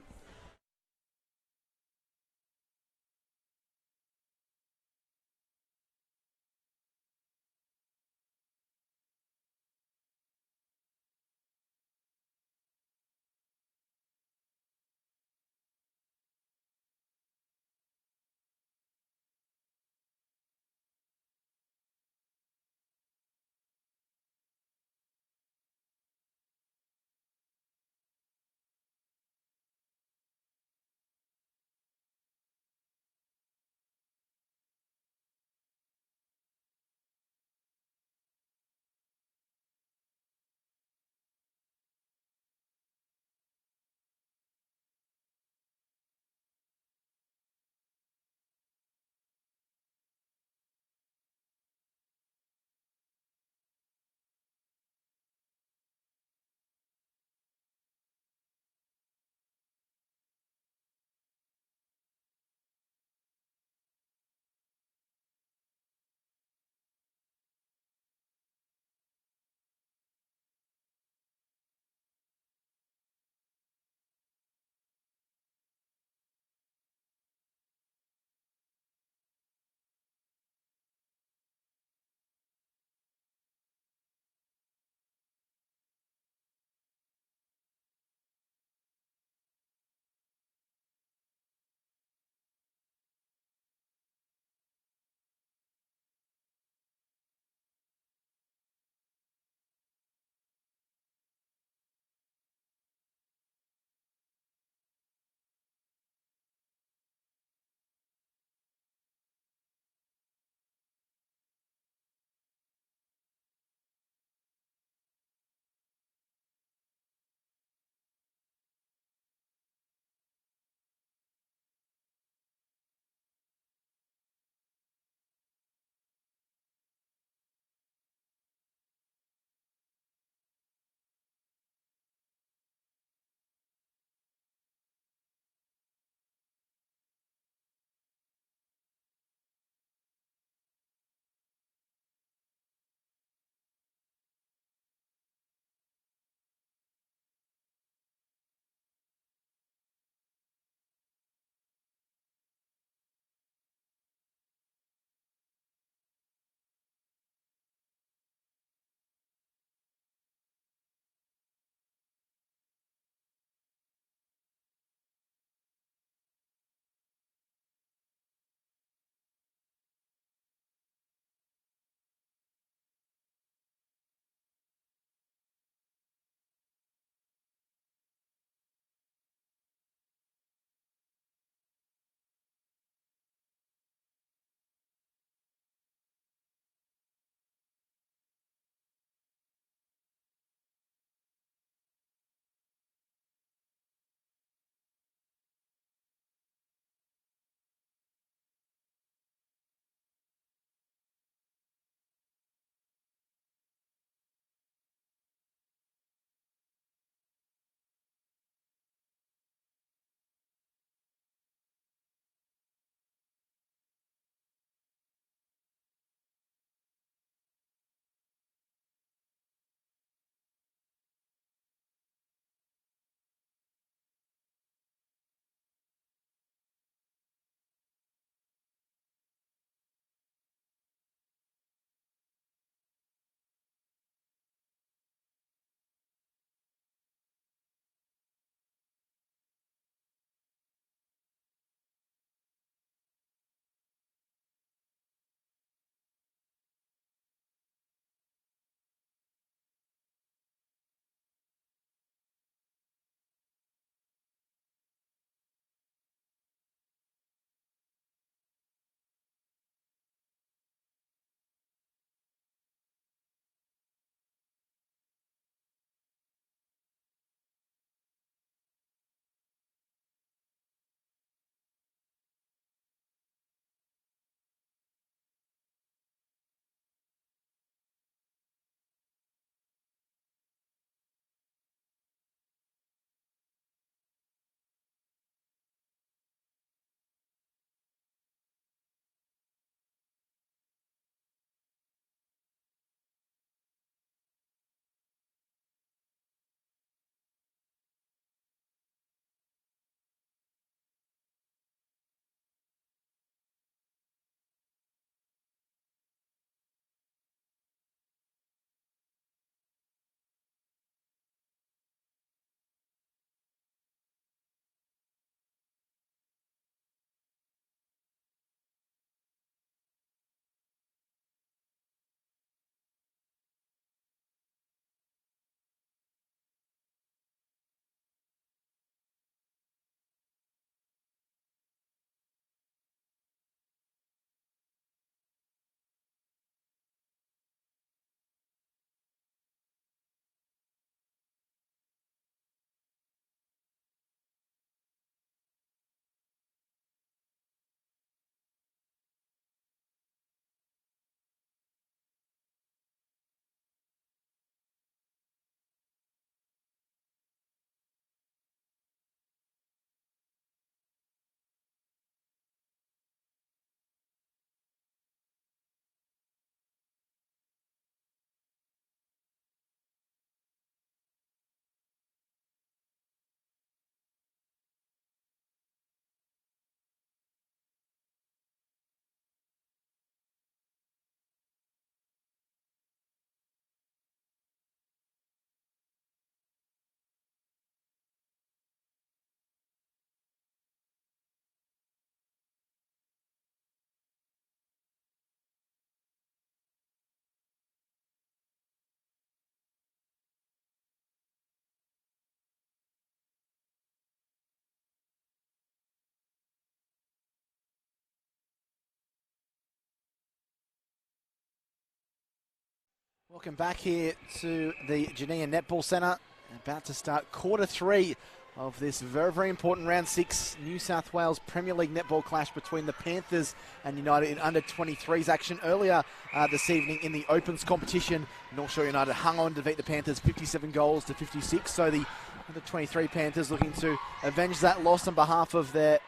Welcome back here to the Geneva Netball Centre. About to start quarter 3 of this very, very important round 6 New South Wales Premier League netball clash between the Panthers and United in under 23s action. Earlier this evening in the Opens competition, North Shore United hung on to beat the Panthers 57 goals to 56. So the under 23 Panthers looking to avenge that loss on behalf of their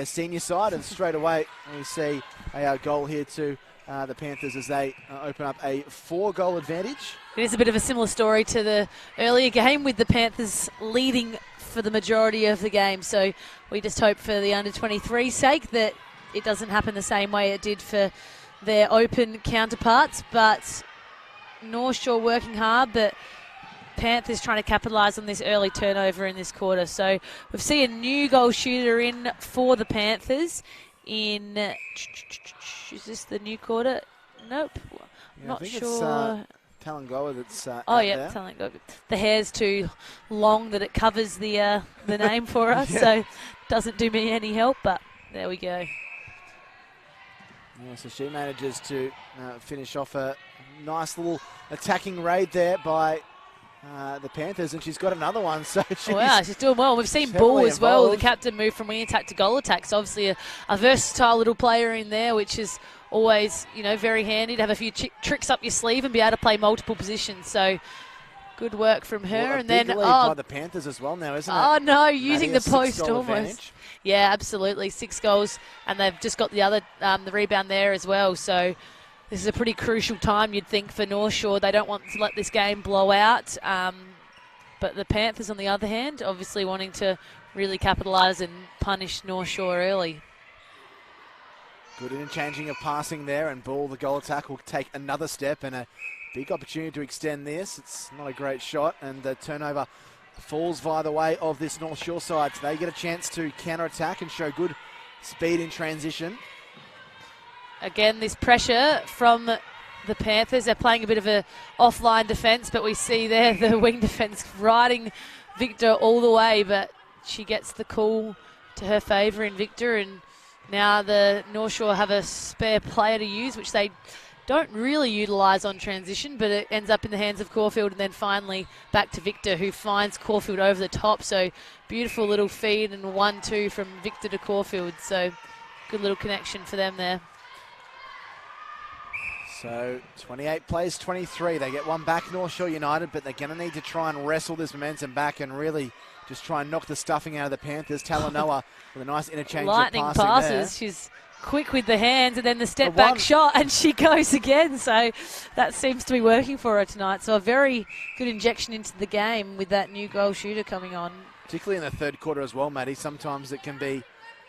senior side, and straight away we see a goal here to the Panthers as they open up a 4-goal advantage. It is a bit of a similar story to the earlier game, with the Panthers leading for the majority of the game. So we just hope for the under-23's sake that it doesn't happen the same way it did for their open counterparts. But North Shore working hard, but Panthers trying to capitalise on this early turnover in this quarter. So we've seen a new goal shooter in for the Panthers in... Is this the new quarter? Nope. Yeah, Not I think sure. It's Talangoa that's oh, yeah, there. Talangoa. The hair's too long that it covers the name for us, so doesn't do me any help, but there we go. Yeah, so she manages to finish off a nice little attacking raid there by the Panthers, and she's got another one. So she's doing well. We've seen Bull as well, the captain, move from wing attack to goal attack. So obviously a versatile little player in there, which is always, very handy to have a few tricks up your sleeve and be able to play multiple positions. So good work from her. Well, and then by the Panthers as well now, isn't it? Oh no, using the post almost. Advantage. Yeah, absolutely, 6 goals, and they've just got the other the rebound there as well. So this is a pretty crucial time, you'd think, for North Shore. They don't want to let this game blow out. But the Panthers, on the other hand, obviously wanting to really capitalise and punish North Shore early. Good interchanging of passing there, and Bull, the goal attack, will take another step and a big opportunity to extend this. It's not a great shot, and the turnover falls via the way of this North Shore side. So they get a chance to counter-attack and show good speed in transition. Again, this pressure from the Panthers. They're playing a bit of a offline defence, but we see there the wing defence riding Victor all the way, but she gets the call to her favour in Victor, and now the North Shore have a spare player to use, which they don't really utilise on transition, but it ends up in the hands of Caulfield, and then finally back to Victor, who finds Caulfield over the top. So beautiful little feed and 1-2 from Victor to Caulfield. So good little connection for them there. So 28 plays 23. They get one back, North Shore United, but they're going to need to try and wrestle this momentum back and really just try and knock the stuffing out of the Panthers. Talanoa with a nice interchange Lightning of passing passes. there. She's quick with the hands, and then the step back shot, and she goes again. So that seems to be working for her tonight. So a very good injection into the game with that new goal shooter coming on. Particularly in the third quarter as well, Maddie. Sometimes it can be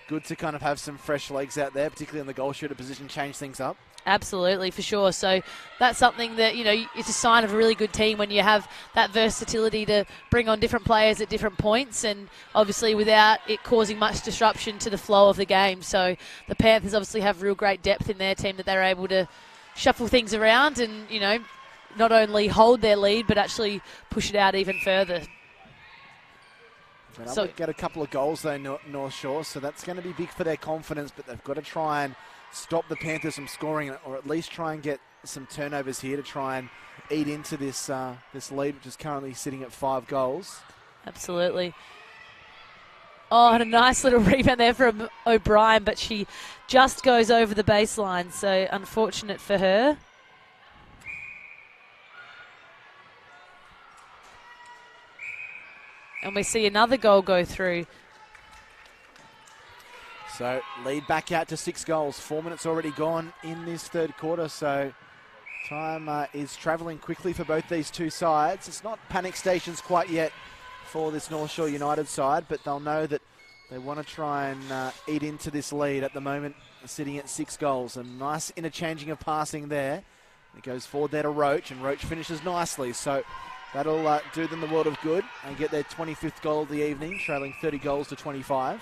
good to kind of have some fresh legs out there, particularly in the goal shooter position, change things up. Absolutely, for sure. So that's something that, it's a sign of a really good team when you have that versatility to bring on different players at different points, and obviously without it causing much disruption to the flow of the game. So the Panthers obviously have real great depth in their team, that they're able to shuffle things around and, not only hold their lead, but actually push it out even further. So get a couple of goals though, North Shore, so that's going to be big for their confidence, but they've got to try and stop the Panthers from scoring, or at least try and get some turnovers here to try and eat into this this lead, which is currently sitting at 5 goals. Absolutely. Oh, and a nice little rebound there from O'Brien, but she just goes over the baseline, so unfortunate for her. And we see another goal go through. So lead back out to 6 goals. 4 minutes already gone in this third quarter. So time is travelling quickly for both these two sides. It's not panic stations quite yet for this North Shore United side, but they'll know that they want to try and eat into this lead at the moment, sitting at 6 goals. A nice interchanging of passing there. It goes forward there to Roach, and Roach finishes nicely. So that'll do them the world of good and get their 25th goal of the evening, trailing 30 goals to 25.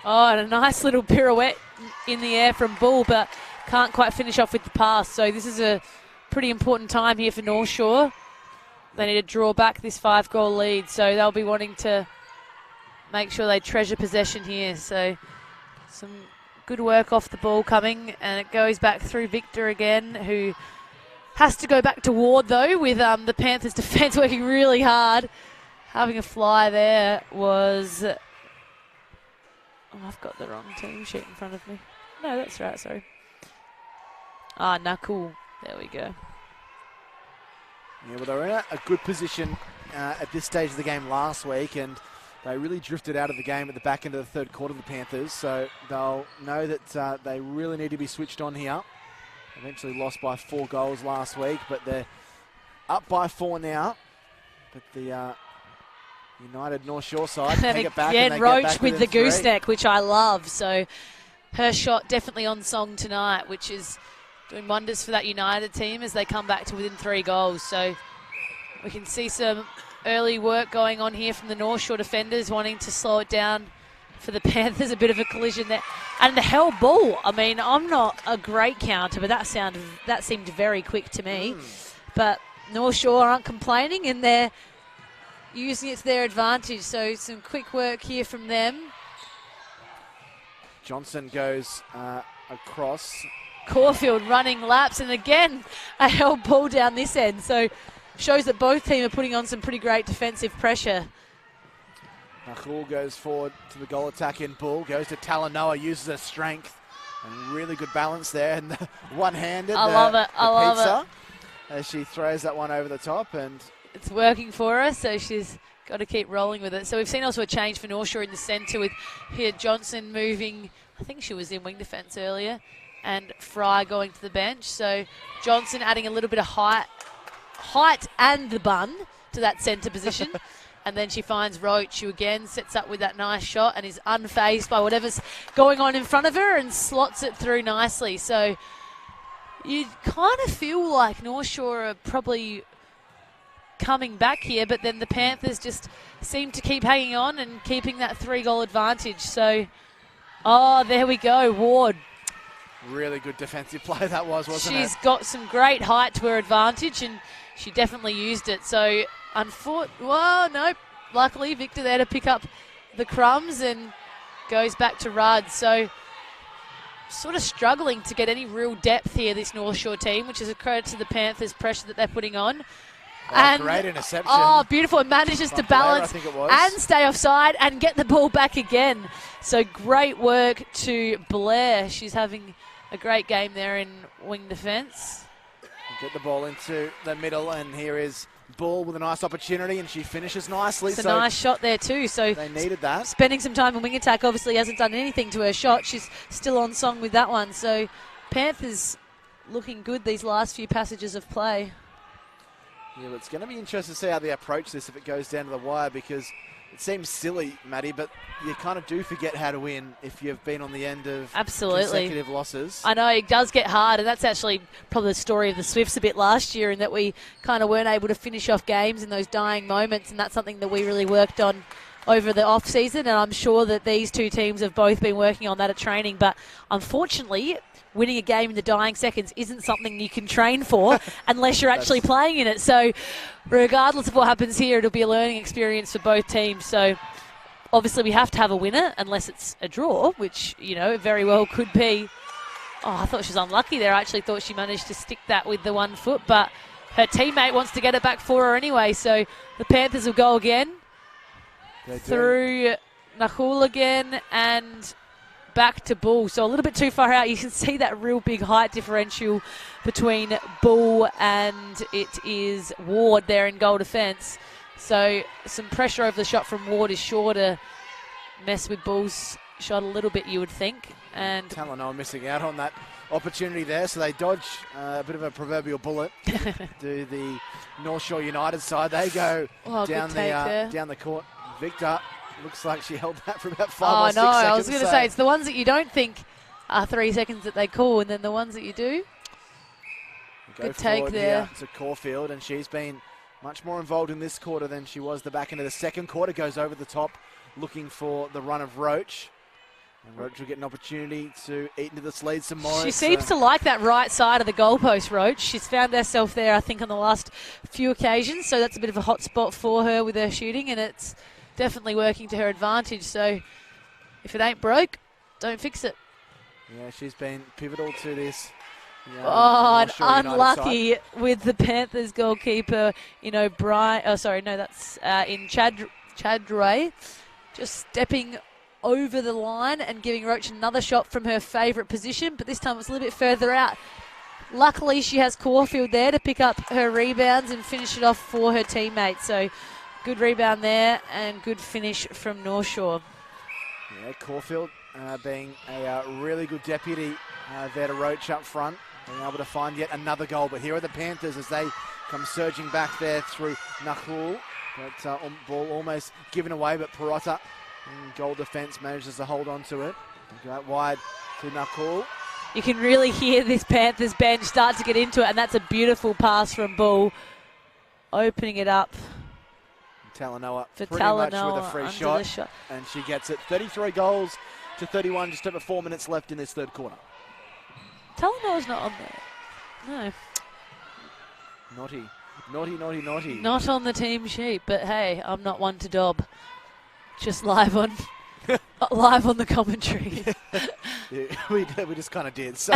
Oh, and a nice little pirouette in the air from Bull, but can't quite finish off with the pass. So this is a pretty important time here for North Shore. They need to draw back this 5-goal lead, so they'll be wanting to make sure they treasure possession here. So some good work off the ball coming, and it goes back through Victor again, who Has to go back to Ward, though, with the Panthers' defence working really hard. Having a fly there was... Oh, I've got the wrong team sheet in front of me. No, that's right, sorry. Knuckle. There we go. Yeah, well, they were in a good position at this stage of the game last week, and they really drifted out of the game at the back end of the third quarter, the Panthers, so they'll know that they really need to be switched on here. Eventually lost by 4 goals last week, but they're up by 4 now. But the United North Shore side take it back, and they Roach get back with the 3. gooseneck, which I love. So her shot definitely on song tonight, which is doing wonders for that United team as they come back to within 3 goals. So we can see some early work going on here from the North Shore defenders, wanting to slow it down for the Panthers. A bit of a collision there. And the held ball. I mean, I'm not a great counter, but that seemed very quick to me. But North Shore aren't complaining, and they're using it to their advantage. So some quick work here from them. Johnson goes across. Caulfield running laps, and again a held ball down this end. So shows that both teams are putting on some pretty great defensive pressure. Nahul goes forward to the goal attack in Bull, goes to Talanoa, uses her strength, and really good balance there, and the one-handed. I love it. As she throws that one over the top, and it's working for her, so she's got to keep rolling with it. So we've seen also a change for North Shore in the centre with here Johnson moving. I think she was in wing defence earlier, and Fry going to the bench. So Johnson adding a little bit of height and the bun to that centre position. And then she finds Roach, who again sets up with that nice shot and is unfazed by whatever's going on in front of her and slots it through nicely. So you kind of feel like North Shore are probably coming back here, but then the Panthers just seem to keep hanging on and keeping that 3-goal advantage. So, there we go, Ward. Really good defensive play that was, wasn't it? She's got some great height to her advantage, and she definitely used it. So, nope. Luckily, Victor there to pick up the crumbs and goes back to Rudd. So, sort of struggling to get any real depth here, this North Shore team, which is a credit to the Panthers' pressure that they're putting on. And great interception. Beautiful. It manages to balance and stay offside and get the ball back again. So great work to Blair. She's having a great game there in wing defence. Get the ball into the middle, and here is Bull with a nice opportunity, and she finishes nicely. It's a nice shot there too. So they needed that. Spending some time in wing attack obviously hasn't done anything to her shot. She's still on song with that one. So Panthers looking good these last few passages of play. Yeah, well, it's going to be interesting to see how they approach this if it goes down to the wire, because it seems silly, Maddie, but you kind of do forget how to win if you've been on the end of consecutive losses. I know, it does get hard, and that's actually probably the story of the Swifts a bit last year, in that we kind of weren't able to finish off games in those dying moments, and that's something that we really worked on over the off-season, and I'm sure that these two teams have both been working on that at training, but unfortunately winning a game in the dying seconds isn't something you can train for unless you're actually playing in it. So regardless of what happens here, it'll be a learning experience for both teams. So obviously we have to have a winner unless it's a draw, which, it very well could be. I thought she was unlucky there. I actually thought she managed to stick that with the 1 foot, but her teammate wants to get it back for her anyway. So the Panthers will go again through Nahul again and back to Bull. So a little bit too far out. You can see that real big height differential between Bull and it is Ward there in goal defence. So some pressure over the shot from Ward is sure to mess with Bull's shot a little bit, you would think. And Talanoa missing out on that opportunity there, so they dodge a bit of a proverbial bullet. Do the North Shore United side. They go down the court. Victor looks like she held that for about 5 or 6 seconds. I was going to say, it's the ones that you don't think are 3 seconds that they call, and then the ones that you do. Good take there. To Caulfield, and she's been much more involved in this quarter than she was the back end of the second quarter. Goes over the top, looking for the run of Roach. And Roach will get an opportunity to eat into this lead some more. She seems to like that right side of the goalpost, Roach. She's found herself there, I think, on the last few occasions, so that's a bit of a hot spot for her with her shooting, and it's definitely working to her advantage. So if it ain't broke, don't fix it. Yeah, she's been pivotal to this Yeah, Oh, and North Shore United unlucky side. with the Panthers goalkeeper, Brian. Oh, sorry, no, that's in Chad Ray, just stepping over the line and giving Roach another shot from her favourite position, but this time it's a little bit further out. Luckily, she has Caulfield there to pick up her rebounds and finish it off for her teammates. So, good rebound there and good finish from North Shore. Yeah, Caulfield being a really good deputy there to Roach up front, being able to find yet another goal. But here are the Panthers as they come surging back there through Nakul. But ball almost given away, but Perrotta in goal defence manages to hold on to it. Go out wide to Nakul. You can really hear this Panthers bench start to get into it, and that's a beautiful pass from Bull, opening it up Talanoa for pretty Talanoa much with a free under shot, the shot, and she gets it. 33 goals to 31, just over 4 minutes left in this third quarter. Talanoa's not on there. No. Naughty. Not on the team sheet, but hey, I'm not one to dob. Just live on the commentary. Yeah, we just kind of did. So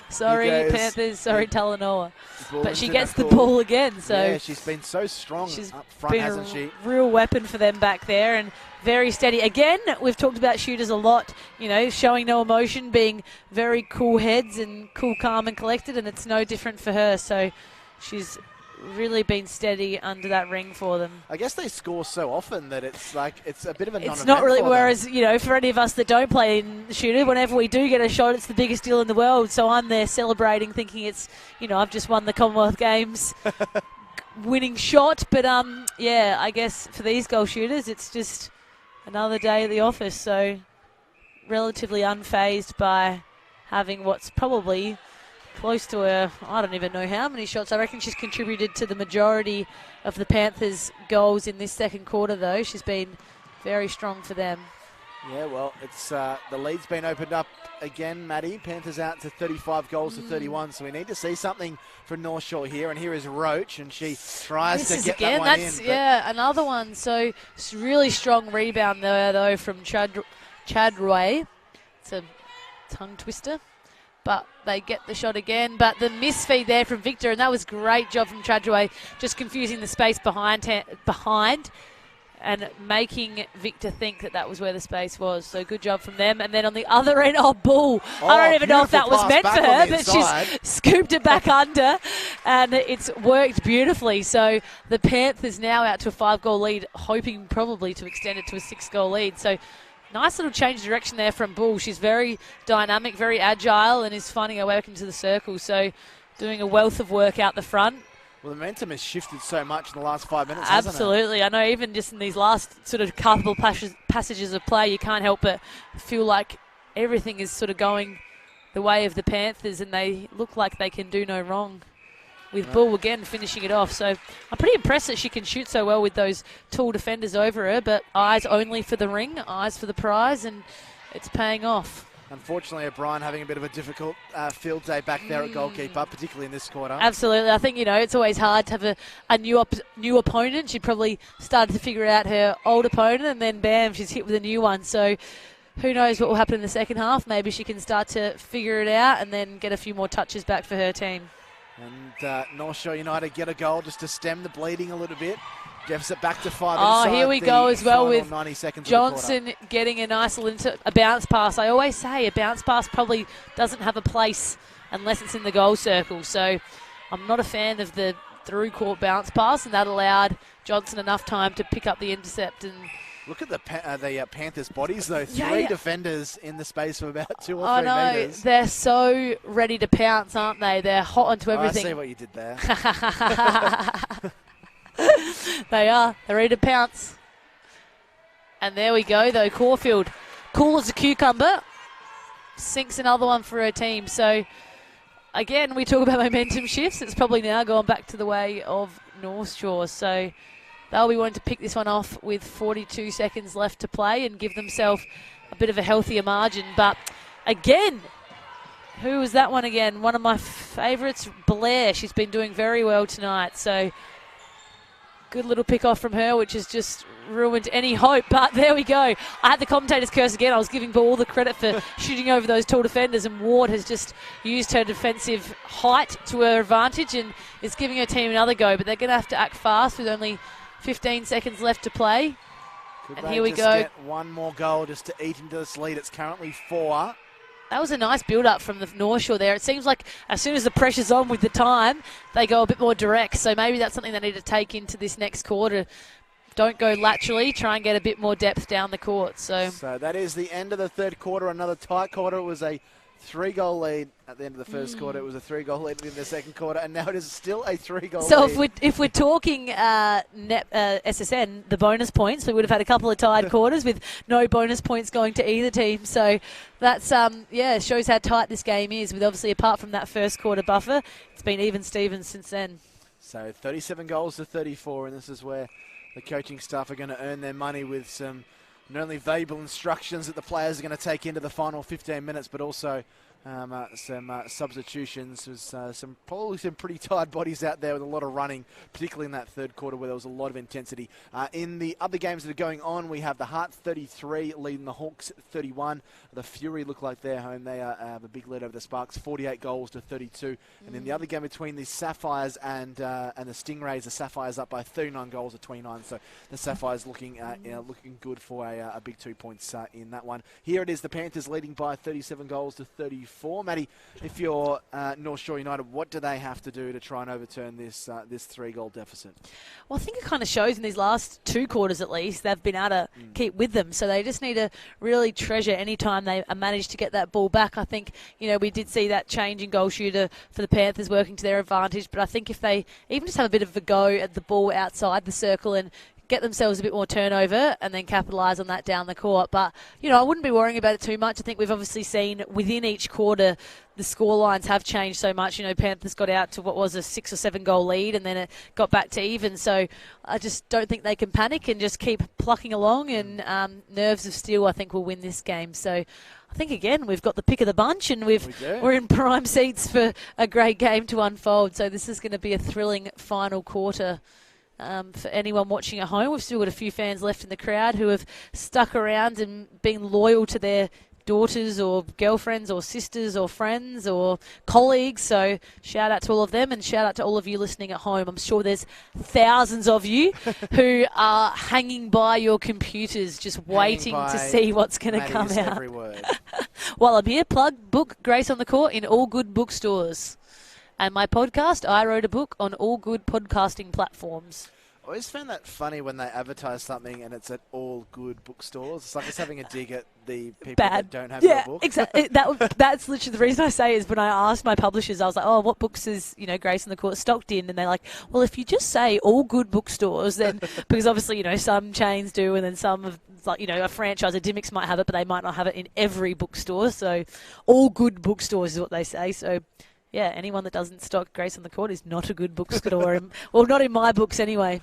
Sorry, guys, Panthers. Sorry, Talanoa. But she gets the ball ball again. So yeah, she's been so strong she's up front, been hasn't she? a real weapon for them back there, and very steady. Again, we've talked about shooters a lot, showing no emotion, being very cool heads and cool, calm and collected, and it's no different for her. So she's really been steady under that ring for them. I guess they score so often that it's a bit of a non-event. It's not really, for them. whereas, for any of us that don't play in shooter, whenever we do get a shot, it's the biggest deal in the world. So I'm there celebrating, thinking it's, I've just won the Commonwealth Games winning shot. But, I guess for these goal shooters, it's just another day at the office. So relatively unfazed by having what's probably close to I don't even know how many shots. I reckon she's contributed to the majority of the Panthers' goals in this second quarter, though. She's been very strong for them. Yeah, well, it's the lead's been opened up again, Maddie. Panthers out to 35 goals to 31, so we need to see something from North Shore here. And here is Roach, and she tries to get that one in. Yeah, another one. So it's really strong rebound there, though, from Chad Ray. It's a tongue twister. But they get the shot again. But the misfeed there from Victor, and that was great job from Chadraway, just confusing the space behind and making Victor think that was where the space was. So good job from them. And then on the other end, Bull. I don't even know if that was meant for her, but she's scooped it back under, and it's worked beautifully. So the Panthers now out to a 5-goal lead, hoping probably to extend it to a 6-goal lead. So nice little change of direction there from Bull. She's very dynamic, very agile, and is finding her way back into the circle. So doing a wealth of work out the front. Well, the momentum has shifted so much in the last 5 minutes, hasn't it? Absolutely. I know even just in these last sort of couple passages of play, you can't help but feel like everything is sort of going the way of the Panthers, and they look like they can do no wrong. With Bull again finishing it off. So I'm pretty impressed that she can shoot so well with those tall defenders over her, but eyes only for the ring, eyes for the prize, and it's paying off. Unfortunately, O'Brien having a bit of a difficult field day back there at goalkeeper, particularly in this quarter. Absolutely. I think, it's always hard to have a new opponent. She probably started to figure out her old opponent, and then bam, she's hit with a new one. So who knows what will happen in the second half. Maybe she can start to figure it out and then get a few more touches back for her team. And North Shore United get a goal just to stem the bleeding a little bit. Deficit back to 5. Oh, here we go as well with 90 seconds Johnson getting a nice little a bounce pass. I always say a bounce pass probably doesn't have a place unless it's in the goal circle. So I'm not a fan of the through-court bounce pass, and that allowed Johnson enough time to pick up the intercept. And look at the Panthers' bodies, though. Three defenders in the space of about 2 or 3 metres. They're so ready to pounce, aren't they? They're hot onto everything. I see what you did there. They are. They're ready to pounce. And there we go, though. Caulfield, cool as a cucumber, sinks another one for her team. So, again, we talk about momentum shifts. It's probably now gone back to the way of North Shore. So they'll be wanting to pick this one off with 42 seconds left to play and give themselves a bit of a healthier margin. But, again, who was that one again? One of my favourites, Blair. She's been doing very well tonight. So Good little pick off from her, which has just ruined any hope. But there we go. I had the commentator's curse again. I was giving Ball all the credit for shooting over those tall defenders, and Ward has just used her defensive height to her advantage and is giving her team another go. But they're going to have to act fast with only 15 seconds left to play. Could and here we just go. Get one more goal just to eat into this lead. It's currently 4. That was a nice build-up from the North Shore there. It seems like as soon as the pressure's on with the time, they go a bit more direct. So maybe that's something they need to take into this next quarter. Don't go laterally. Try and get a bit more depth down the court. So that is the end of the third quarter. Another tight quarter. It was a 3-goal lead at the end of the first quarter. It was a 3-goal lead in the second quarter, and now it is still a 3-goal lead. So if we're talking SSN, the bonus points, we would have had a couple of tied quarters with no bonus points going to either team. So that's shows how tight this game is. With obviously apart from that first quarter buffer, it's been even Stevens since then. So 37 goals to 34, and this is where the coaching staff are going to earn their money with some not only valuable instructions that the players are going to take into the final 15 minutes, but also some substitutions. There's probably some pretty tired bodies out there with a lot of running, particularly in that third quarter where there was a lot of intensity. In the other games that are going on, we have the Hearts 33 leading the Hawks 31. The Fury look like they're home. They have a big lead over the Sparks, 48 goals to 32. And in the other game between the Sapphires and the Stingrays, the Sapphires up by 39 goals to 29. So the Sapphires looking good for a big 2 points in that one. Here it is, the Panthers leading by 37 goals to 34. Maddie, if you're North Shore United, what do they have to do to try and overturn this 3-goal deficit? Well, I think it kind of shows in these last 2 quarters at least they've been able to keep with them. So they just need to really treasure any time they manage to get that ball back. I think, we did see that change in goal shooter for the Panthers working to their advantage. But I think if they even just have a bit of a go at the ball outside the circle and get themselves a bit more turnover and then capitalise on that down the court. But, I wouldn't be worrying about it too much. I think we've obviously seen within each quarter the score lines have changed so much. Panthers got out to what was a 6 or 7 goal lead and then it got back to even. So I just don't think they can panic and just keep plucking along, and nerves of steel I think will win this game. So I think, again, we've got the pick of the bunch and we're in prime seats for a great game to unfold. So this is going to be a thrilling final quarter. For anyone watching at home, we've still got a few fans left in the crowd who have stuck around and been loyal to their daughters or girlfriends or sisters or friends or colleagues. So shout out to all of them, and shout out to all of you listening at home. I'm sure there's thousands of you who are hanging by your computers just waiting to see what's going to come out. Every word. While I'm here, plug book Grace on the Court in all good bookstores. And my podcast, I wrote a book on all good podcasting platforms. I always found that funny when they advertise something and it's at all good bookstores. It's like it's having a dig at the people that don't have your book. Exactly. That's literally the reason I say is when I asked my publishers, I was like, oh, what books is Grace on the Court stocked in? And they're like, well, if you just say all good bookstores, then because obviously some chains do, and then some of a franchise, a Dimmicks might have it, but they might not have it in every bookstore. So all good bookstores is what they say. So yeah, anyone that doesn't stock Grace on the Court is not a good bookstore. Well, not in my books anyway.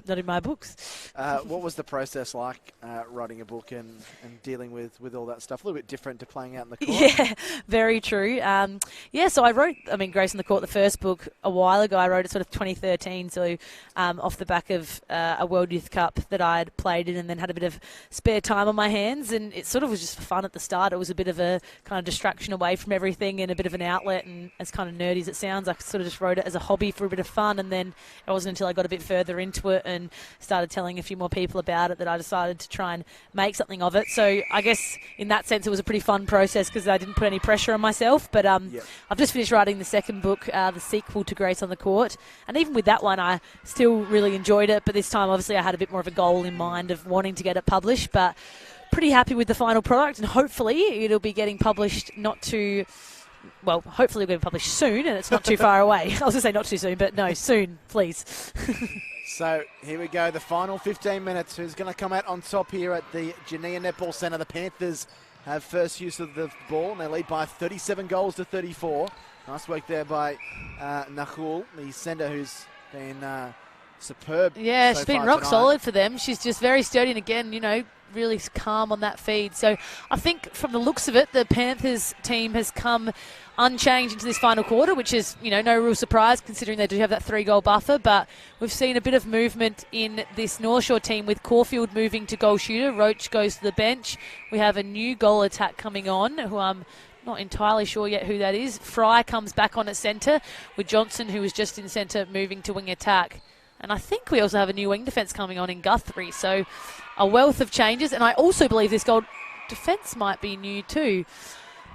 Not in my books. What was the process like writing a book and dealing with all that stuff? A little bit different to playing out in the court. Yeah, very true. So I wrote, Grace on the Court, the first book, a while ago. I wrote it sort of 2013, so off the back of a World Youth Cup that I had played in and then had a bit of spare time on my hands. And it sort of was just for fun at the start. It was a bit of a kind of distraction away from everything and a bit of an outlet, and as kind of nerdy as it sounds, I sort of just wrote it as a hobby for a bit of fun, and then it wasn't until I got a bit further into it and started telling a few more people about it that I decided to try and make something of it. So I guess in that sense it was a pretty fun process because I didn't put any pressure on myself, but I've just finished writing the second book, the sequel to Grace on the Court, and even with that one I still really enjoyed it, but this time obviously I had a bit more of a goal in mind of wanting to get it published, but pretty happy with the final product, and hopefully it'll be getting published hopefully we're going to publish soon, and it's not too far away. I was going to say not too soon, but no, soon, please. So here we go, the final 15 minutes. Who's going to come out on top here at the Geneva Netball Centre? The Panthers have first use of the ball, and they lead by 37 goals to 34. Nice work there by Nahul, the centre, who's been superb. Yeah, so she's been far rock tonight. solid for them. She's just very sturdy, and again, really calm on that feed. So I think from the looks of it, the Panthers team has come unchanged into this final quarter, which is, no real surprise considering they do have that 3-goal buffer. But we've seen a bit of movement in this North Shore team with Caulfield moving to goal shooter. Roach goes to the bench. We have a new goal attack coming on, who I'm not entirely sure yet who that is. Fry comes back on at centre, with Johnson, who was just in centre, moving to wing attack. And I think we also have a new wing defence coming on in Guthrie. So a wealth of changes. And I also believe this goal defence might be new too.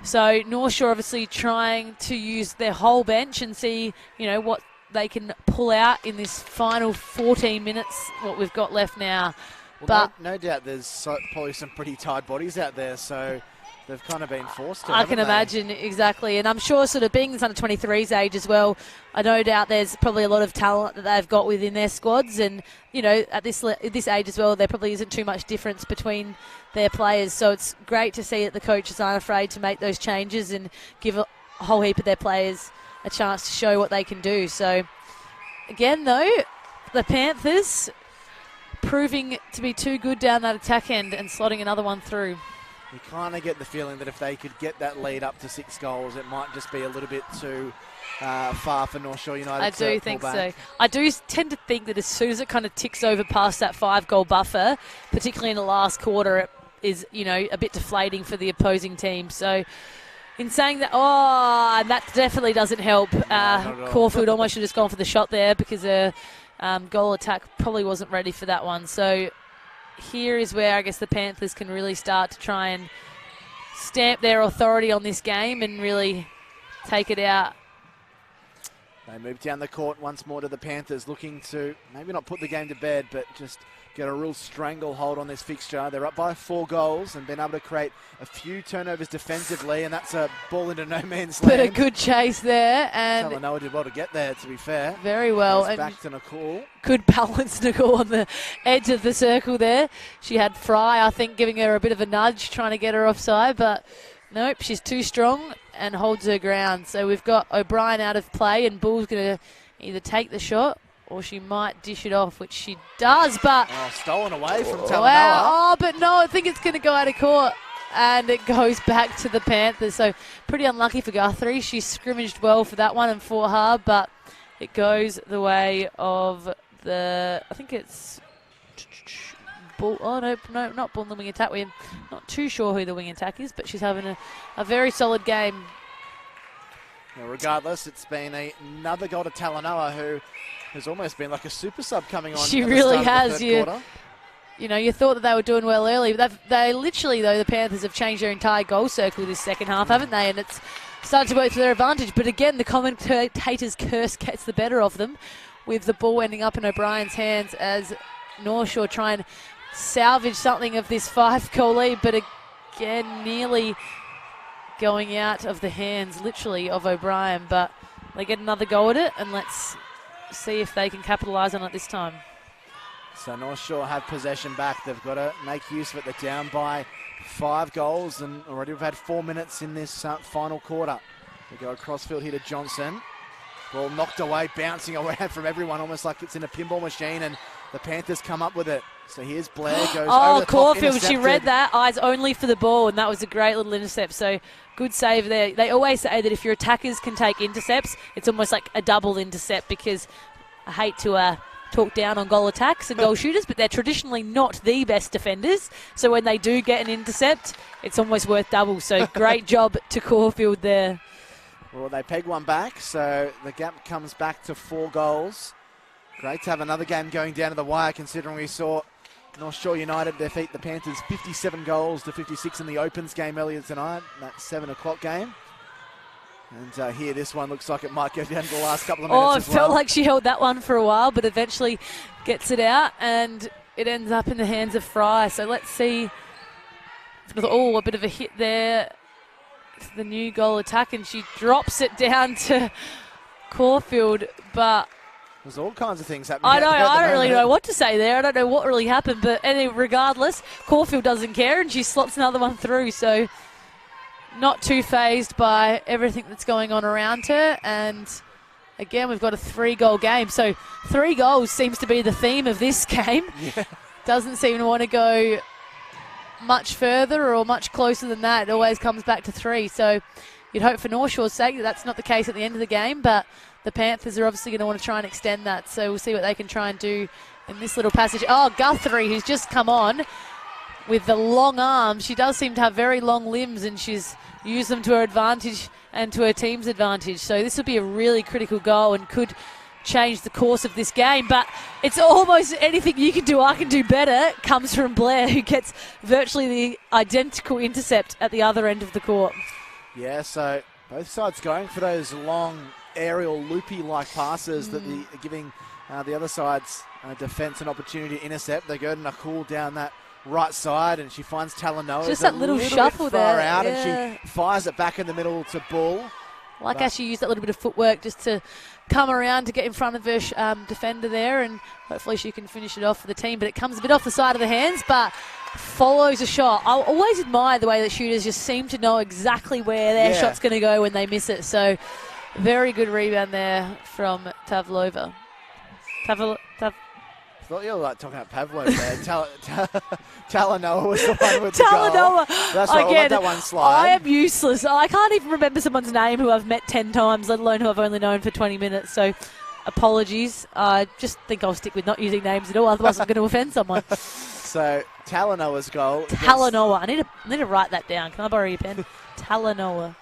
So North Shore obviously trying to use their whole bench and see, what they can pull out in this final 14 minutes, what we've got left now. Well, but no doubt there's probably some pretty tired bodies out there, so they've kind of been forced to. I can imagine, exactly. And I'm sure sort of being this under 23s age as well, I no doubt there's probably a lot of talent that they've got within their squads. And, at this age as well, there probably isn't too much difference between their players. So it's great to see that the coaches aren't afraid to make those changes and give a whole heap of their players a chance to show what they can do. So, again, though, the Panthers proving to be too good down that attack end and slotting another one through. You kind of get the feeling that if they could get that lead up to 6 goals, it might just be a little bit too far for North Shore United. I do think so. I do tend to think that as soon as it kind of ticks over past that 5-goal buffer, particularly in the last quarter, it is, a bit deflating for the opposing team. So in saying that, and that definitely doesn't help. Caulfield almost should have just gone for the shot there because the goal attack probably wasn't ready for that one. So here is where I guess the Panthers can really start to try and stamp their authority on this game and really take it out. They move down the court once more to the Panthers, looking to maybe not put the game to bed, but just get a real stranglehold on this fixture. They're up by 4 goals and been able to create a few turnovers defensively, and that's a ball into no man's land. But a good chase there. And Talanoa did well to get there, to be fair. Very well. And back to Nicole. Good balance, Nicole, on the edge of the circle there. She had Fry, I think, giving her a bit of a nudge, trying to get her offside, but nope, she's too strong and holds her ground. So we've got O'Brien out of play, and Bull's going to either take the shot or she might dish it off, which she does, but... stolen away from Talanoa. Wow. But no, I think it's going to go out of court, and it goes back to the Panthers. So pretty unlucky for Guthrie. She scrimmaged well for that one and fought hard, but it goes the way of I think it's... Bull. Oh, no, not Bull in the wing attack. We're not too sure who the wing attack is, but she's having a very solid game. Well, regardless, it's been another goal to Talanoa, who has almost been like a super sub coming on. She really has. You thought that they were doing well early, but they literally, though, the Panthers have changed their entire goal circle this second half, haven't they? And it's started to work to their advantage. But again, the commentator's curse gets the better of them, with the ball ending up in O'Brien's hands as North Shore try and salvage something of this 5-goal lead, but again, nearly going out of the hands, literally, of O'Brien. But they get another go at it, and let's see if they can capitalise on it this time. So North Shore have possession back. They've got to make use of it. They're down by 5 goals, and already we've had 4 minutes in this final quarter. We go across field here to Johnson. Ball knocked away, bouncing around from everyone, almost like it's in a pinball machine, and the Panthers come up with it. So here's Blair, goes over the top, Caulfield, she read that, eyes only for the ball, and that was a great little intercept. So good save there. They always say that if your attackers can take intercepts, it's almost like a double intercept, because I hate to talk down on goal attacks and goal shooters, but they're traditionally not the best defenders. So when they do get an intercept, it's almost worth double. So great job to Caulfield there. Well, they peg one back, so the gap comes back to 4 goals. Great to have another game going down to the wire, considering we saw North Shore United defeat the Panthers 57 goals to 56 in the Opens game earlier tonight, that 7 o'clock game. And here, this one looks like it might go down to the last couple of minutes as well. It felt like she held that one for a while, but eventually gets it out, and it ends up in the hands of Fry. So let's see. A bit of a hit there. The new goal attack, and she drops it down to Caulfield, but there's all kinds of things happening. I don't really know what to say there. I don't know what really happened, but regardless, Caulfield doesn't care, and she slots another one through. So not too phased by everything that's going on around her. And again, we've got a 3-goal game. So 3 goals seems to be the theme of this game. Yeah. Doesn't seem to want to go much further or much closer than that. It always comes back to 3. So you'd hope for North Shore's sake that that's not the case at the end of the game, but the Panthers are obviously going to want to try and extend that. So we'll see what they can try and do in this little passage. Oh, Guthrie, who's just come on with the long arms. She does seem to have very long limbs, and she's used them to her advantage and to her team's advantage. So this will be a really critical goal and could change the course of this game. But it's almost anything you can do, I can do better, comes from Blair, who gets virtually the identical intercept at the other end of the court. Yeah, so both sides going for those long aerial loopy-like passes that are giving the other side's defence an opportunity to intercept. They go to Nicole down that right side, and she finds Talanoa. Just that little shuffle bit far there. out, Yeah. and she fires it back in the middle to Bull. Like how she used that little bit of footwork just to come around to get in front of her defender there, and hopefully she can finish it off for the team. But it comes a bit off the side of the hands, but follows a shot. I always admire the way that shooters just seem to know exactly where their shot's going to go when they miss it. So very good rebound there from Tavlova. I thought you were like talking about Pavlov there. Talanoa was the one with the Talanoa. goal. That's right, we'll let that one slide. I am useless. I can't even remember someone's name who I've met 10 times, let alone who I've only known for 20 minutes. So apologies. I just think I'll stick with not using names at all, otherwise I'm going to offend someone. So Talanoa's goal. Talanoa. I need to write that down. Can I borrow your pen? Talanoa.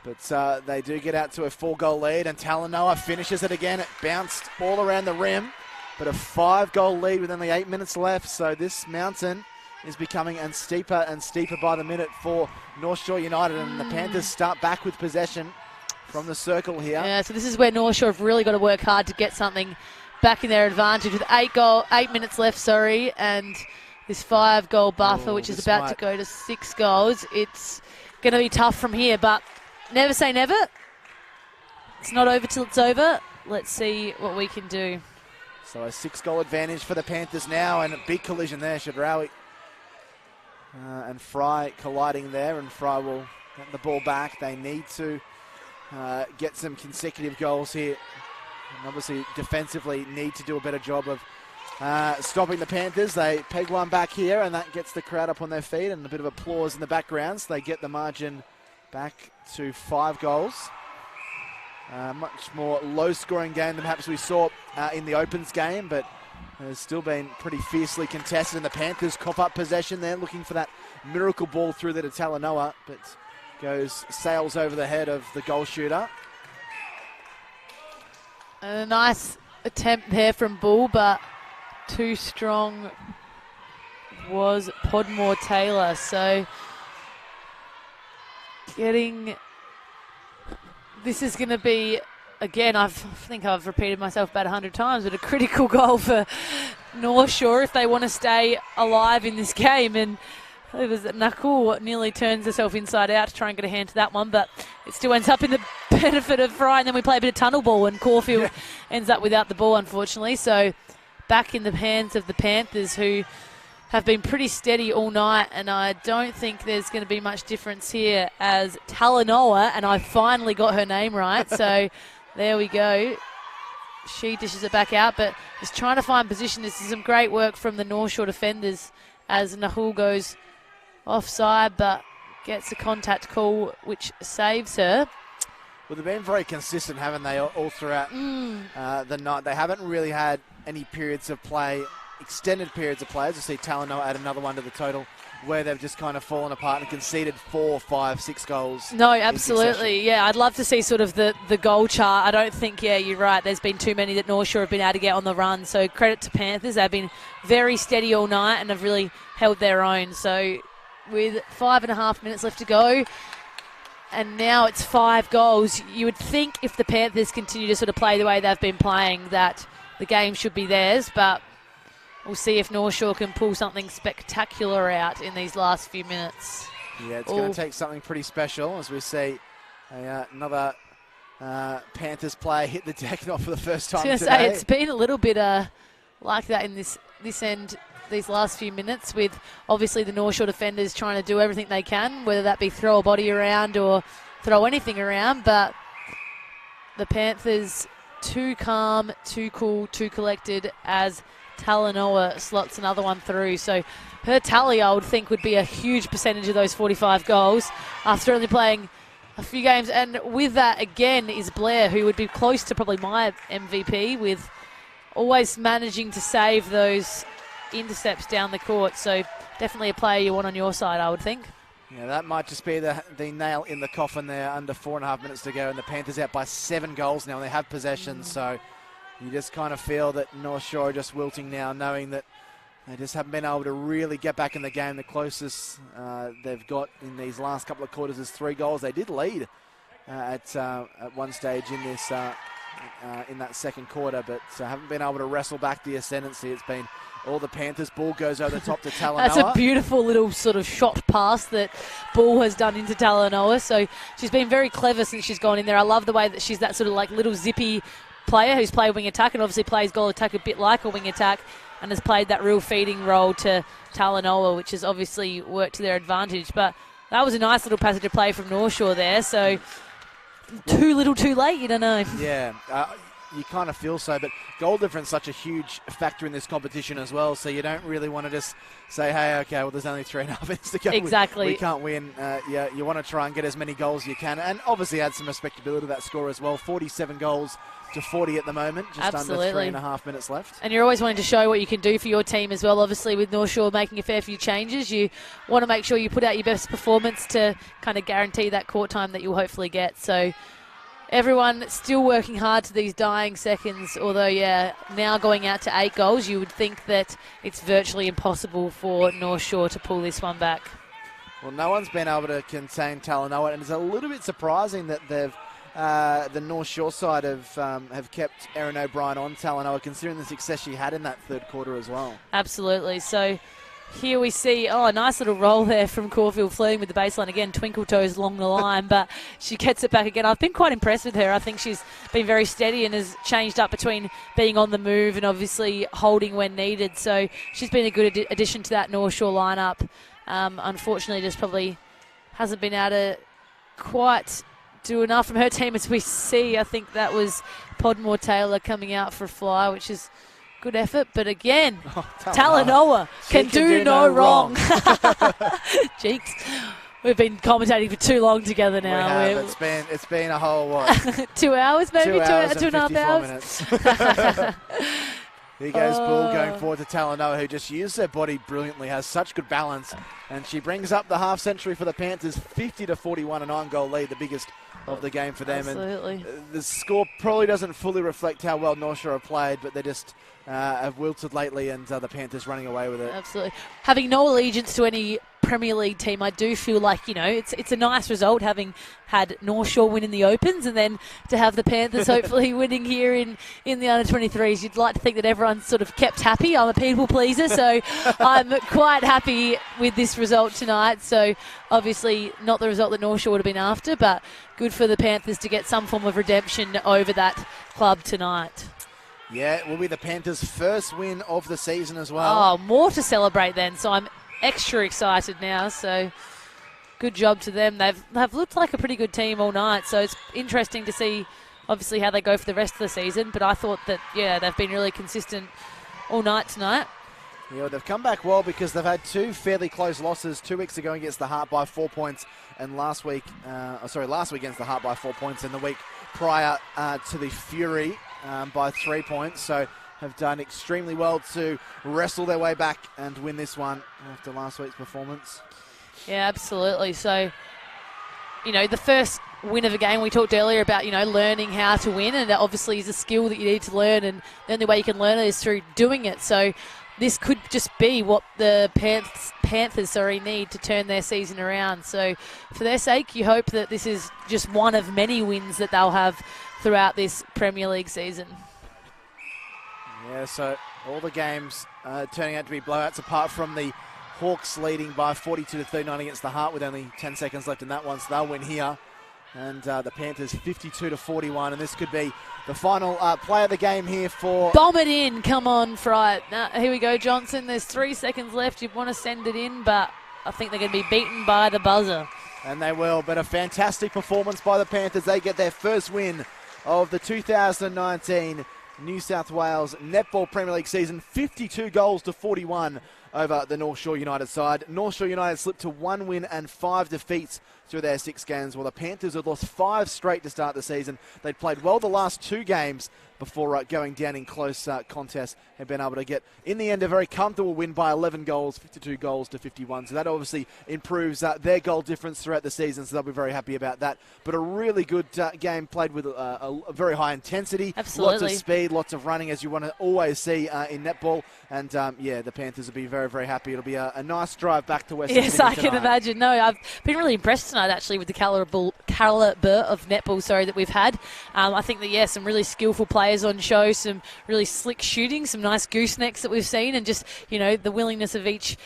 But they do get out to a 4-goal lead, and Talanoa finishes it again. It bounced all around the rim. But a 5-goal lead with only 8 minutes left. So this mountain is becoming steeper and steeper by the minute for North Shore United. And the Panthers start back with possession from the circle here. Yeah, so this is where North Shore have really got to work hard to get something back in their advantage with 8 minutes left, and this 5-goal buffer, which is about to go to 6 goals. It's going to be tough from here, but never say never. It's not over till it's over. Let's see what we can do. So a 6-goal advantage for the Panthers now, and a big collision there. Shadrawi and Fry colliding there, and Fry will get the ball back. They need to get some consecutive goals here. And obviously defensively need to do a better job of stopping the Panthers. They peg one back here, and that gets the crowd up on their feet, and a bit of applause in the background. So they get the margin back to 5 goals. Much more low-scoring game than perhaps we saw in the Opens game, but has still been pretty fiercely contested, and the Panthers cop up possession there, looking for that miracle ball through there to Talanoa, but sails over the head of the goal shooter. And a nice attempt there from Bull, but too strong was Podmore Taylor. So this is going to be, again, I think I've repeated myself about 100 times, but a critical goal for North Shore if they want to stay alive in this game. And it was Nakul nearly turns herself inside out to try and get a hand to that one, but it still ends up in the benefit of Fry, and then we play a bit of tunnel ball, and Caulfield ends up without the ball, unfortunately. So back in the hands of the Panthers, who have been pretty steady all night, and I don't think there's going to be much difference here as Talanoa, and I finally got her name right, so there we go. She dishes it back out, but is trying to find position. This is some great work from the North Shore defenders as Nahul goes offside, but gets a contact call, which saves her. Well, they've been very consistent, haven't they, all throughout the night. They haven't really had any periods of play, extended periods of play. As you see, Talanoa add another one to the total, where they've just kind of fallen apart and conceded 4, 5, 6 goals. No, absolutely. Yeah, I'd love to see sort of the goal chart. I don't think, you're right, there's been too many that North Shore have been able to get on the run. So credit to Panthers. They've been very steady all night and have really held their own. So with 5.5 minutes left to go, and now it's 5 goals, you would think if the Panthers continue to sort of play the way they've been playing that the game should be theirs, but we'll see if North Shore can pull something spectacular out in these last few minutes. Yeah, it's going to take something pretty special as we see another Panthers player hit the deck, not for the first time today. I was going to say, it's been a little bit like that in this end, these last few minutes, with obviously the North Shore defenders trying to do everything they can, whether that be throw a body around or throw anything around, but the Panthers too calm, too cool, too collected as Talanoa slots another one through. So her tally, I would think, would be a huge percentage of those 45 goals after only playing a few games. And with that, again, is Blair, who would be close to probably my MVP, with always managing to save those intercepts down the court. So definitely a player you want on your side, I would think. Yeah, that might just be the nail in the coffin there. Under 4.5 minutes to go, and the Panthers out by 7 goals now, and they have possession. So you just kind of feel that North Shore are just wilting now, knowing that they just haven't been able to really get back in the game. The closest they've got in these last couple of quarters is 3 goals. They did lead at one stage in this in that second quarter, but haven't been able to wrestle back the ascendancy. It's been all the Panthers. Ball goes over the top to Talanoa. That's a beautiful little sort of shot pass that Ball has done into Talanoa. So she's been very clever since she's gone in there. I love the way that she's that sort of like little zippy player who's played wing attack and obviously plays goal attack a bit like a wing attack, and has played that real feeding role to Talanoa, which has obviously worked to their advantage. But that was a nice little passage of play from North Shore there. So too little too late, you don't know. Yeah, you kind of feel so, but goal difference is such a huge factor in this competition as well, so you don't really want to just say, hey, okay, well, there's only 3.5 minutes to go. Exactly. We can't win. Yeah, you want to try and get as many goals as you can, and obviously add some respectability to that score as well. 47 goals to 40 at the moment, just Absolutely. under 3.5 minutes left. And you're always wanting to show what you can do for your team as well. Obviously, with North Shore making a fair few changes, you want to make sure you put out your best performance to kind of guarantee that court time that you'll hopefully get. So everyone still working hard to these dying seconds, although, yeah, now going out to 8 goals, you would think that it's virtually impossible for North Shore to pull this one back. Well, no one's been able to contain Talanoa, and it's a little bit surprising that they've the North Shore side have kept Erin O'Brien on Talanoa, considering the success she had in that third quarter as well. Absolutely. So here we see, a nice little roll there from Caulfield, flirting with the baseline again, twinkle toes along the line, but she gets it back again. I've been quite impressed with her. I think she's been very steady and has changed up between being on the move and obviously holding when needed. So she's been a good addition to that North Shore lineup. Unfortunately, just probably hasn't been able to quite do enough from her team as we see. I think that was Podmore Taylor coming out for a fly, which is good effort. But again, Talanoa can do no wrong. Cheeks. We've been commentating for too long together now. We have. It's been a whole, what? 2 hours maybe? 2 hours and a half hours? Here goes Bull going forward to Talanoa, who just used her body brilliantly, has such good balance, and she brings up the half century for the Panthers, 50-41, a 9-goal lead, the biggest of the game for them. Absolutely. And the score probably doesn't fully reflect how well North Shore have played, but they just have wilted lately, and the Panthers running away with it. Absolutely. Having no allegiance to any Premier League team, I do feel like, it's a nice result having had North Shore win in the Opens, and then to have the Panthers hopefully winning here in the under-23s. You'd like to think that everyone's sort of kept happy. I'm a people pleaser, so I'm quite happy with this result tonight. So obviously not the result that North Shore would have been after, but good for the Panthers to get some form of redemption over that club tonight. Yeah, it will be the Panthers' first win of the season as well. Oh, more to celebrate then, so I'm extra excited now. So good job to them. They've looked like a pretty good team all night, so it's interesting to see obviously how they go for the rest of the season. But I thought that, they've been really consistent all night tonight. Yeah, they've come back well because they've had 2 fairly close losses 2 weeks ago against the Heart by 4 points, and last week against the Heart by 4 points, and the week prior to the Fury by 3 points. So have done extremely well to wrestle their way back and win this one after last week's performance. Yeah, absolutely. So, the first win of a game, we talked earlier about, learning how to win, and that obviously is a skill that you need to learn, and the only way you can learn it is through doing it. So this could just be what the Panthers need to turn their season around. So for their sake, you hope that this is just one of many wins that they'll have throughout this Premier League season. Yeah, so all the games turning out to be blowouts, apart from the Hawks leading by 42-39 against the Heart with only 10 seconds left in that one, so they'll win here. And the Panthers 52-41, and this could be the final play of the game here for... Bomb it in, come on, Fry. Now, here we go, Johnson. There's 3 seconds left. You want to send it in, but I think they're going to be beaten by the buzzer. And they will, but a fantastic performance by the Panthers. They get their first win of the 2019 New South Wales Netball Premier League season, 52 goals to 41 over the North Shore United side. North Shore United slipped to 1 win and 5 defeats through their 6 games, while the Panthers had lost 5 straight to start the season. They'd played well the last 2 games before going down in close contests and been able to get, in the end, a very comfortable win by 11 goals, 52 goals to 51. So that obviously improves their goal difference throughout the season, so they'll be very happy about that. But a really good game played with a very high intensity. Absolutely. Lots of speed, lots of running, as you want to always see in netball. And, the Panthers will be very, very happy. It'll be a nice drive back to Western Yes, Sydney I can tonight. imagine. No, I've been really impressed tonight, actually, with the calibre of netball, that we've had. I think that, some really skillful players on show, some really slick shooting, some nice goosenecks that we've seen, and just, the willingness of each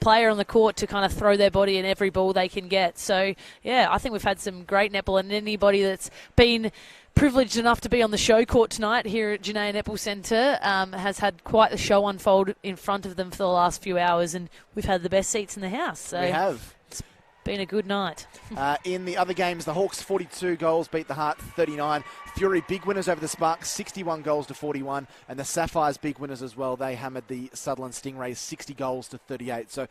player on the court to kind of throw their body in every ball they can get. So, I think we've had some great netball, and anybody that's been privileged enough to be on the ShowCourt tonight here at Janaea Netball Centre has had quite the show unfold in front of them for the last few hours, and we've had the best seats in the house. So We have. It's been a good night. In the other games, the Hawks 42 goals beat the Heart 39. Fury big winners over the Sparks, 61 goals to 41. And the Sapphires big winners as well. They hammered the Sutherland Stingrays 60 goals to 38. So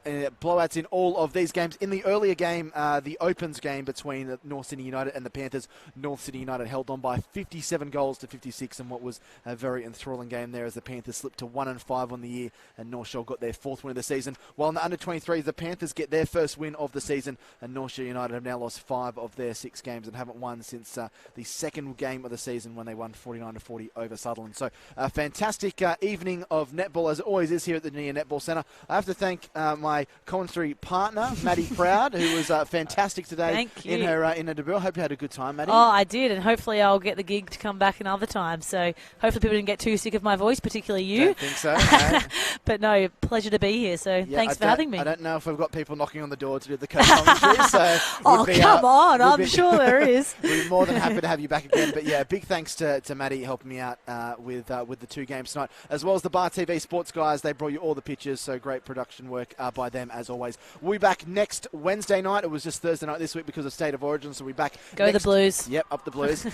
blowouts in all of these games. In the earlier game, the Opens game between North Sydney United and the Panthers, North Sydney United held on by 57 goals to 56 in what was a very enthralling game there, as the Panthers slipped to 1-5 on the year and North Shore got their 4th win of the season. While in the under-23s, the Panthers get their first win of the season, and North Shore United have now lost 5 of their 6 games and haven't won since the second game of the season when they won 49-40 over Sutherland. So a fantastic evening of netball, as it always is here at the Janaea Netball Centre. I have to thank my commentary partner, Maddie Proud, who was fantastic today in her debut. I hope you had a good time, Maddie. Oh, I did, and hopefully I'll get the gig to come back another time. So hopefully people didn't get too sick of my voice, particularly you. Don't think so. No. But no, pleasure to be here. So thanks for having me. I don't know if we've got people knocking on the door to do the co-commentary. So come on, I'm sure there is. We'd be more than happy to have you back again. But big thanks to Maddie helping me out with the 2 games tonight, as well as the Bar TV Sports guys. They brought you all the pictures, so great production work by them as always. We'll be back next Wednesday night. It was just Thursday night this week because of State of Origin, so we'll be back. The Blues. Yep, up the Blues.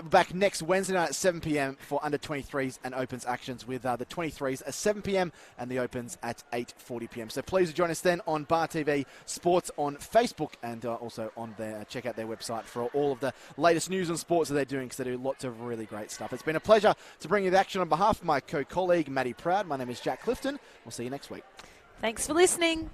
Back next Wednesday night at 7 p.m. for under 23s and Opens actions, with the 23s at 7 p.m. and the Opens at 8:40 p.m. So please join us then on Bar TV Sports on Facebook, and also on check out their website for all of the latest news and sports that they're doing, because they do lots of really great stuff. It's been a pleasure to bring you the action on behalf of my co-colleague Maddie Proud. My name is Jack Clifton. We'll see you next week. Thanks for listening.